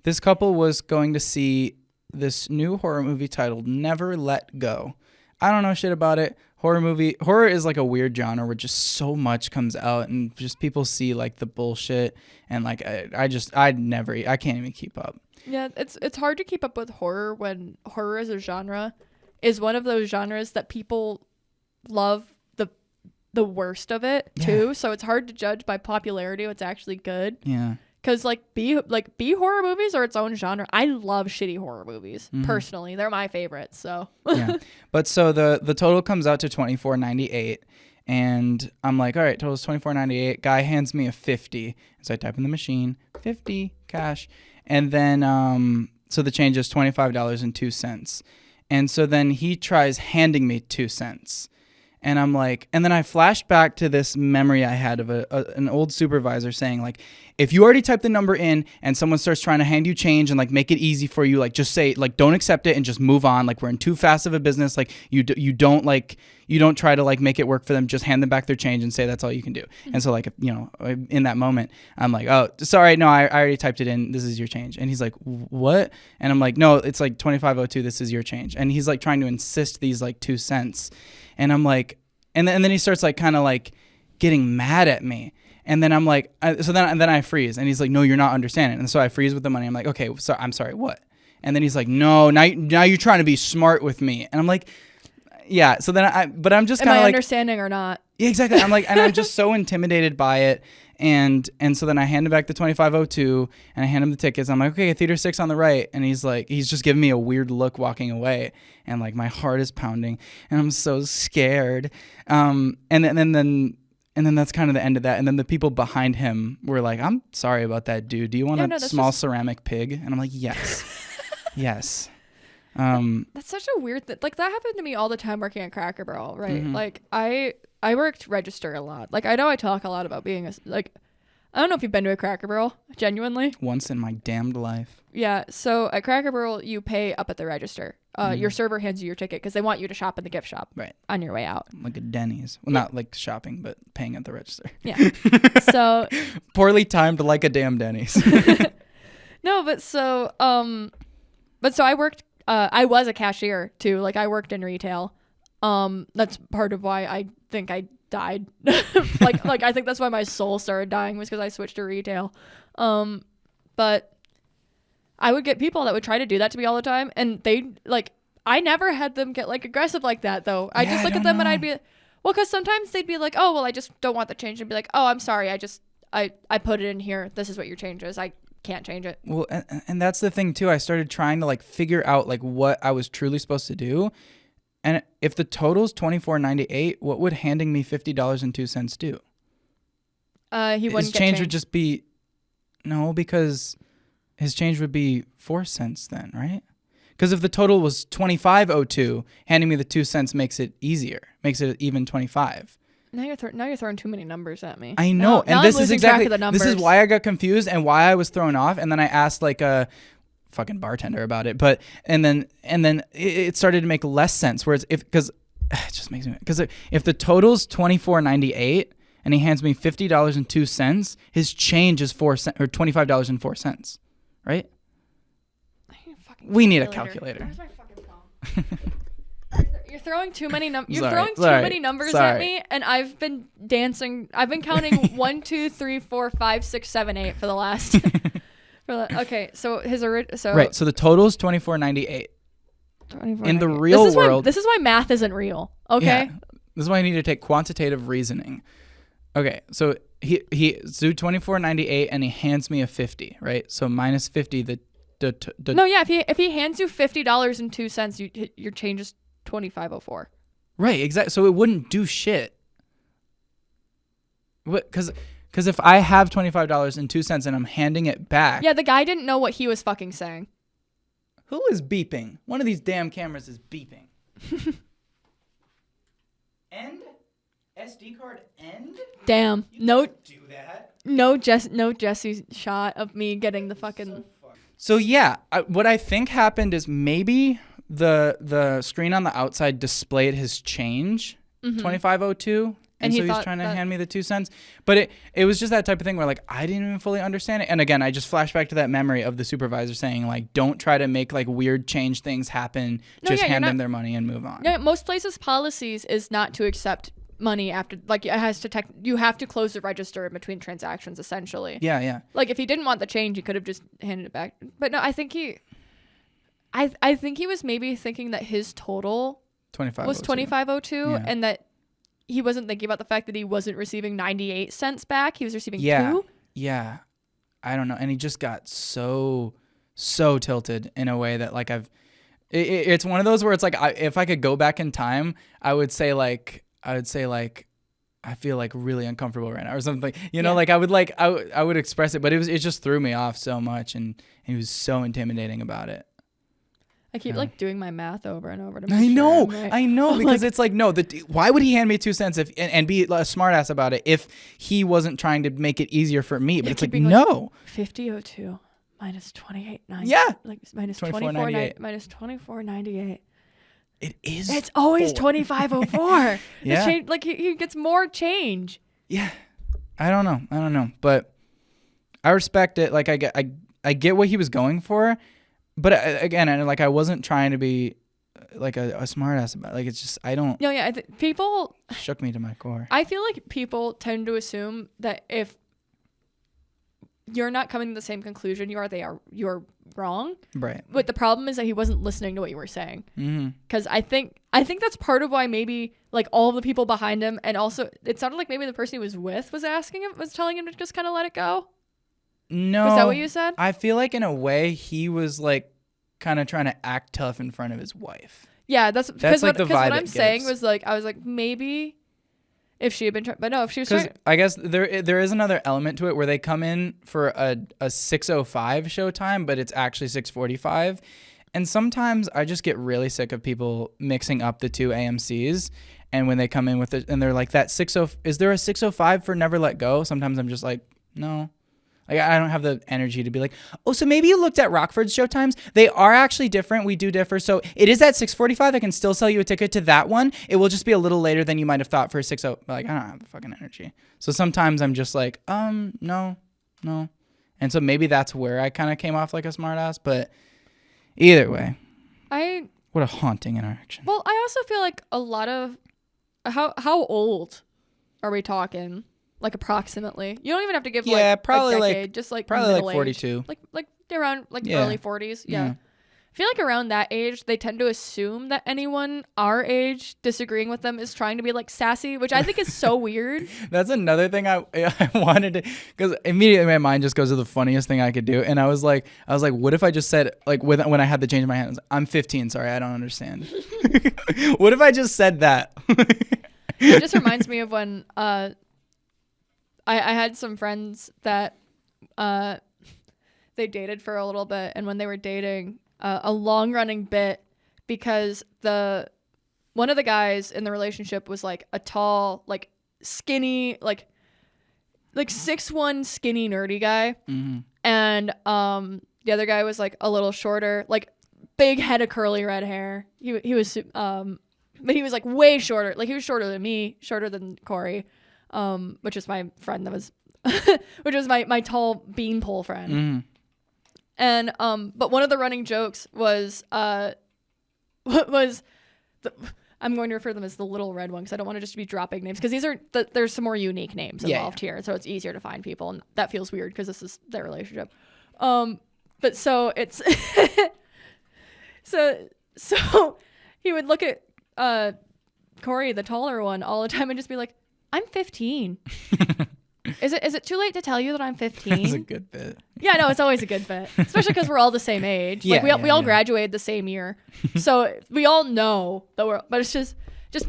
This couple was going to see this new horror movie titled Never Let Go. I don't know shit about it. Horror is like a weird genre where just so much comes out and just people see like the bullshit, and like I can't even keep up. Yeah, it's hard to keep up with horror when horror as a genre is one of those genres that people love the worst of it too. So it's hard to judge by popularity what's actually good. Yeah. Because B horror movies are its own genre. I love shitty horror movies personally. They're my favorites. So yeah, but so the total comes out to $24.98, and I'm like, all right, total's $24.98. Guy hands me a 50, so I type in the machine 50 cash, and then so the change is $25.02, and so then he tries handing me 2 cents. And I'm like, and then I flashed back to this memory I had of an old supervisor saying, like, if you already type the number in and someone starts trying to hand you change and like make it easy for you, like just say, like, don't accept it and just move on. Like, we're in too fast of a business. Like, you don't try to like make it work for them. Just hand them back their change and say that's all you can do. Mm-hmm. And so like, you know, in that moment, I'm like, oh, sorry, no, I already typed it in. This is your change. And he's like, what? And I'm like, no, it's like $25.02. This is your change. And he's like trying to insist these like 2 cents. And I'm like, and then he starts like kind of like getting mad at me. And then I'm like, so then I freeze. And he's like, no, you're not understanding. And so I freeze with the money. I'm like, okay, so I'm sorry, what? And then he's like, no, now you're trying to be smart with me. And I'm like, yeah. So then I'm just kind of like, understanding or not? Yeah, exactly. I'm like, and I'm just so intimidated by it. And so then I hand him back the $25.02 and I hand him the tickets. I'm like, okay, theater 6 on the right. And he's like, he's just giving me a weird look walking away. And like my heart is pounding and I'm so scared. And And then that's kind of the end of that. And then the people behind him were like, "I'm sorry about that, dude. Do you want a small ceramic pig?" And I'm like, "Yes." Yes. That's such a weird thing. Like that happened to me all the time working at Cracker Barrel, right? Mm-hmm. Like I worked register a lot. Like I know I talk a lot about being I don't know if you've been to a Cracker Barrel, genuinely. Once in my damned life. Yeah. So at Cracker Barrel, you pay up at the register. Your server hands you your ticket because they want you to shop in the gift shop on your way out. Like a Denny's. Well, not like shopping, but paying at the register. Yeah. So poorly timed like a damn Denny's. No, but so I worked. I was a cashier too. Like I worked in retail. That's part of why I think I died. like I think that's why my soul started dying was because I switched to retail. But I would get people that would try to do that to me all the time, and I never had them get like aggressive like that though. I just look at them and I'd be, well, because sometimes they'd be like, oh well, I just don't want the change, and be like, oh, I'm sorry, I put it in here. This is what your change is. I can't change it. Well, and that's the thing too. I started trying to like figure out like what I was truly supposed to do. And if the total's $24.98, what would handing me $50.02 do? He wouldn't his change would just be because his change would be 4 cents then, right? Because if the total was $25.02, handing me the 2 cents makes it easier, makes it even 25. Now you're throwing too many numbers at me. I know, now this I'm is losing track exactly of the numbers. this is why I got confused and why I was thrown off. And then I asked like a fucking bartender about it, and then it started to make less sense. Whereas because it just makes me, because if the total's $24.98 and he hands me $50.02, his change is 4 cents or $25.04, right? We need a calculator. Where's my fucking phone? You're throwing too many numbers. You're throwing too many numbers at me, and I've been dancing. I've been counting 1, 2, 3, 4, 5, 6, 7, 8 for the last. Okay, so so the total is $24.98. In the real world, this is why math isn't real. Okay, yeah, this is why I need to take quantitative reasoning. Okay, so he do $24.98 and he hands me a 50, right? So minus 50, no, yeah. If he hands you $50.02, your change is $25.04. Right, exactly. So it wouldn't do shit. Because if I have $25.02 and I'm handing it back. Yeah, the guy didn't know what he was fucking saying. Who is beeping? One of these damn cameras is beeping. End? SD card end? Damn. Do that? No Jessi shot of me getting the fucking. So yeah, what I think happened is maybe the screen on the outside displayed his change, $25.02. And so he's trying to hand me the 2 cents. But it was just that type of thing where, like, I didn't even fully understand it. And again, I just flashed back to that memory of the supervisor saying, like, don't try to make, like, weird change things happen. Hand them their money and move on. Yeah, most places' policies is not to accept money after, like, it has to you have to close the register in between transactions, essentially. Yeah, yeah. Like, if he didn't want the change, he could have just handed it back. But no, I think I think he was maybe thinking that his total was $25.02 and that he wasn't thinking about the fact that he wasn't receiving 98 cents back. He was receiving 2. Yeah. I don't know. And he just got so tilted in a way that, like, it's one of those where it's like, if I could go back in time, I would say I feel like really uncomfortable right now or something, like I would express it, but it just threw me off so much. And he was so intimidating about it. I keep doing my math over and over to make I know because it's like, no, why would he hand me 2 cents and be a smart ass about it if he wasn't trying to make it easier for me? But it's like, no. 50.02 minus 28.90. Yeah. Like minus 24.98 minus 24.98. It is. It's always 25.04. Yeah. Change, like he gets more change. Yeah. I don't know, but I respect it. Like I get what he was going for. But again, I wasn't trying to be like a smart ass about it. Like, it's just, I don't. No, yeah. People shook me to my core. I feel like people tend to assume that if you're not coming to the same conclusion you're wrong. Right. But the problem is that he wasn't listening to what you were saying. Because I think that's part of why maybe like all of the people behind him, and also it sounded like maybe the person he was with was telling him to just kind of let it go. No. Was that what you said? I feel like in a way he was like kind of trying to act tough in front of his wife. Yeah, that's like the vibe what I'm saying was like, I was like, maybe if she had been trying. But no, if she was Because trying. I guess there is another element to it where they come in for a 6:05 showtime, but it's actually 6:45. And sometimes I just get really sick of people mixing up the two AMCs. And when they come in with it and they're like, is there a 6:05 for Never Let Go? Sometimes I'm just like, no. Like, I don't have the energy to be like, oh, so maybe you looked at Rockford's showtimes. They are actually different. We do differ. So it is at 6:45. I can still sell you a ticket to that one. It will just be a little later than you might have thought for a 6:00. Like, I don't have the fucking energy. So sometimes I'm just like, no. And so maybe that's where I kind of came off like a smartass. But either way, what a haunting interaction. Well, I also feel like a lot of how old are we talking? Like approximately. You don't even have to give probably a decade, just like probably middle like 42. Age. Like around early 40s. Yeah. I feel like around that age they tend to assume that anyone our age disagreeing with them is trying to be like sassy, which I think is so weird. That's another thing I wanted to, because immediately my mind just goes to the funniest thing I could do, and I was like, what if I just said, like, when I had the change in my hands, I'm 15. Sorry, I don't understand. What if I just said that? It just reminds me of when I had some friends that they dated for a little bit, and when they were dating, a long running bit, because one of the guys in the relationship was like a tall, like skinny, like 6'1" skinny nerdy guy, and the other guy was like a little shorter, like big head of curly red hair. He was but he was like way shorter, like he was shorter than me, shorter than Corey. Which is my friend that was, which was my tall beanpole friend. And, but one of the running jokes was, I'm going to refer to them as the little red one, because I don't want to just be dropping names, because there's some more unique names involved here, so it's easier to find people, and that feels weird because this is their relationship. But so it's, so he would look at, Corey, the taller one, all the time and just be like, I'm 15. Is it too late to tell you that I'm 15? That's a good bit. Yeah, no, it's always a good bit, especially because we're all the same age. Yeah, like we all graduated the same year, so we all know that but it's just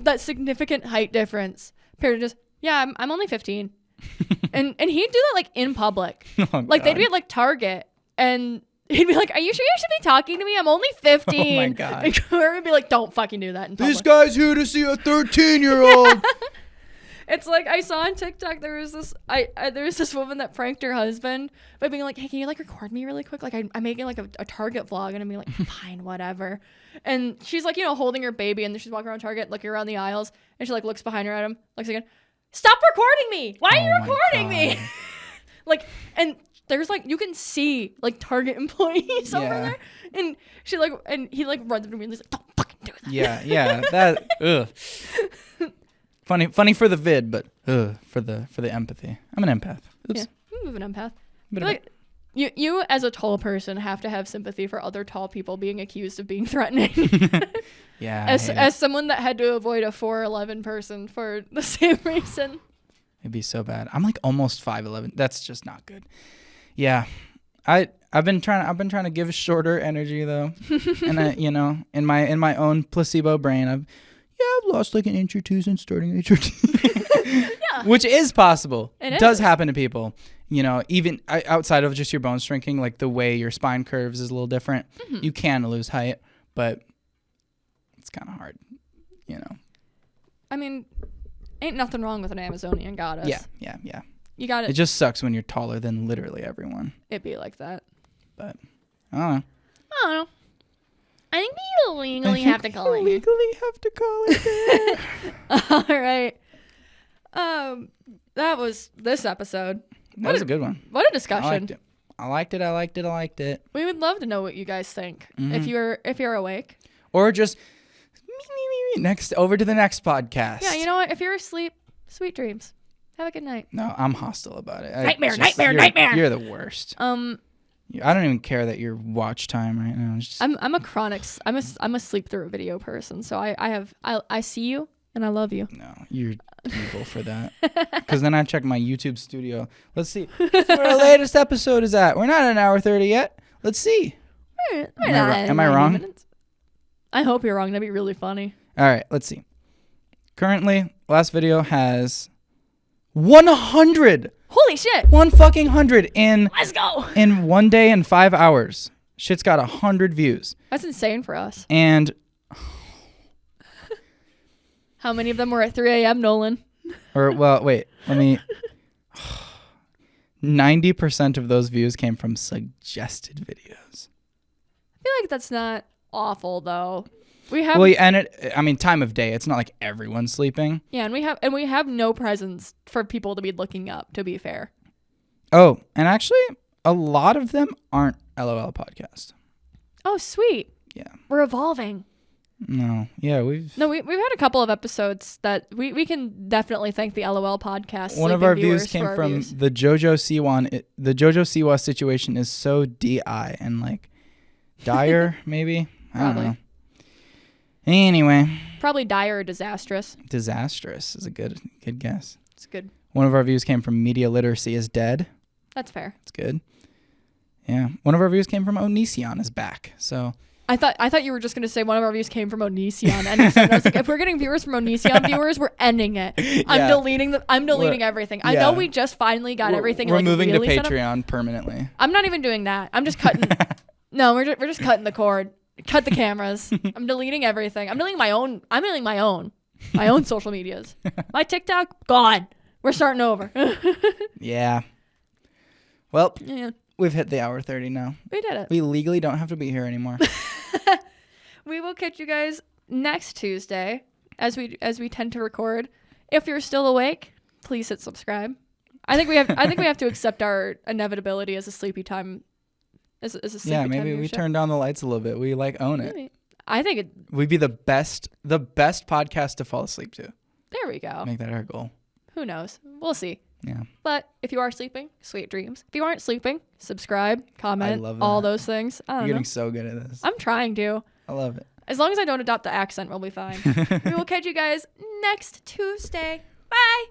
that significant height difference. Period. Just I'm only 15, and he'd do that like in public. Oh, like they'd be at like Target, and he'd be like, "Are you sure you should be talking to me? I'm only 15." Oh my God. And Corey would be like, "Don't fucking do that in public." This guy's here to see a 13-year-old. It's like I saw on TikTok there was this woman that pranked her husband by being like, "Hey, can you like record me really quick? Like I'm making like a Target vlog," and I'm like, "Fine, whatever." And she's like, holding her baby, and then she's walking around Target, looking around the aisles, and she like looks behind her at him, looks again. "Stop recording me! Why are you recording me?" Like, and there's like you can see like Target employees over there, and she like and he like runs up to me and he's like, "Don't fucking do that." Yeah, that. Ugh. Funny for the vid, but for the empathy. I'm an empath. Oops. Yeah, I'm an empath. Like, you as a tall person have to have sympathy for other tall people being accused of being threatening. Yeah. As someone that had to avoid a 4'11" person for the same reason. It'd be so bad. I'm like almost 5'11". That's just not good. Yeah. I've been trying to give shorter energy though. And I, in my own placebo brain, I've lost like an inch or two since starting HRT. Yeah. Which is possible. It does happen to people. Even outside of just your bones shrinking, like the way your spine curves is a little different. Mm-hmm. You can lose height, but it's kind of hard, I mean, ain't nothing wrong with an Amazonian goddess. Yeah. You got it. It just sucks when you're taller than literally everyone. It'd be like that. But, I don't know. I think we legally have to call it. All right. That was this episode. That was a good one. What a discussion. I liked it. We would love to know what you guys think. Mm-hmm. If you're awake. Or just over to the next podcast. Yeah, you know what? If you're asleep, sweet dreams. Have a good night. No, I'm hostile about it. Nightmare. You're the worst. I don't even care that your watch time right now. I'm a chronic. I'm a sleep through video person. So I see you and I love you. No, you're evil for that. Because then I check my YouTube studio. Let's see where the latest episode is at. We're not at an hour 30 yet. Let's see. Am I wrong? Minutes. I hope you're wrong. That'd be really funny. All right, let's see. Currently, last video has 100. Holy shit. 100 in Let's go. in 1 day and 5 hours. Shit's got 100 views. That's insane for us. And How many of them were at 3 a.m., Nolan? wait, let me. 90% of those views came from suggested videos. I feel like that's not awful though. We have time of day. It's not like everyone's sleeping. Yeah, and we have no presents for people to be looking up, to be fair. Oh, and actually a lot of them aren't LOL podcast. Oh, sweet. Yeah. We're evolving. No. Yeah, we've had a couple of episodes that we can definitely thank the LOL podcast. One of our views came from the Jojo Siwa. The Jojo Siwa situation is so DI and like dire, maybe. I don't know. Anyway. Probably dire or disastrous. Disastrous is a good guess. It's good. One of our views came from media literacy is dead. That's fair. It's good. Yeah. One of our views came from Onision is back. So I thought you were just going to say one of our views came from Onision. And I was like, if we're getting viewers from Onision viewers, we're ending it. I'm deleting everything. I know we just finally got everything. We're moving to Patreon permanently. I'm not even doing that. I'm just cutting. No, we're just cutting the cord. Cut the cameras. I'm deleting everything. I'm deleting my own social medias. My TikTok gone. We're starting over. Yeah. Well, yeah. We've hit the hour 30 now. We did it. We legally don't have to be here anymore. We will catch you guys next Tuesday as we tend to record. If you're still awake, please hit subscribe. I think we have to accept our inevitability as a sleepy time. As a sleepy time. Yeah, maybe we turn down the lights a little bit. We own it. Maybe. I think we'd be the best podcast to fall asleep to. There we go. Make that our goal. Who knows? We'll see. Yeah. But if you are sleeping, sweet dreams. If you aren't sleeping, subscribe, comment, I love all those things. I don't know. You're getting so good at this. I'm trying to. I love it. As long as I don't adopt the accent, we'll be fine. We will catch you guys next Tuesday. Bye.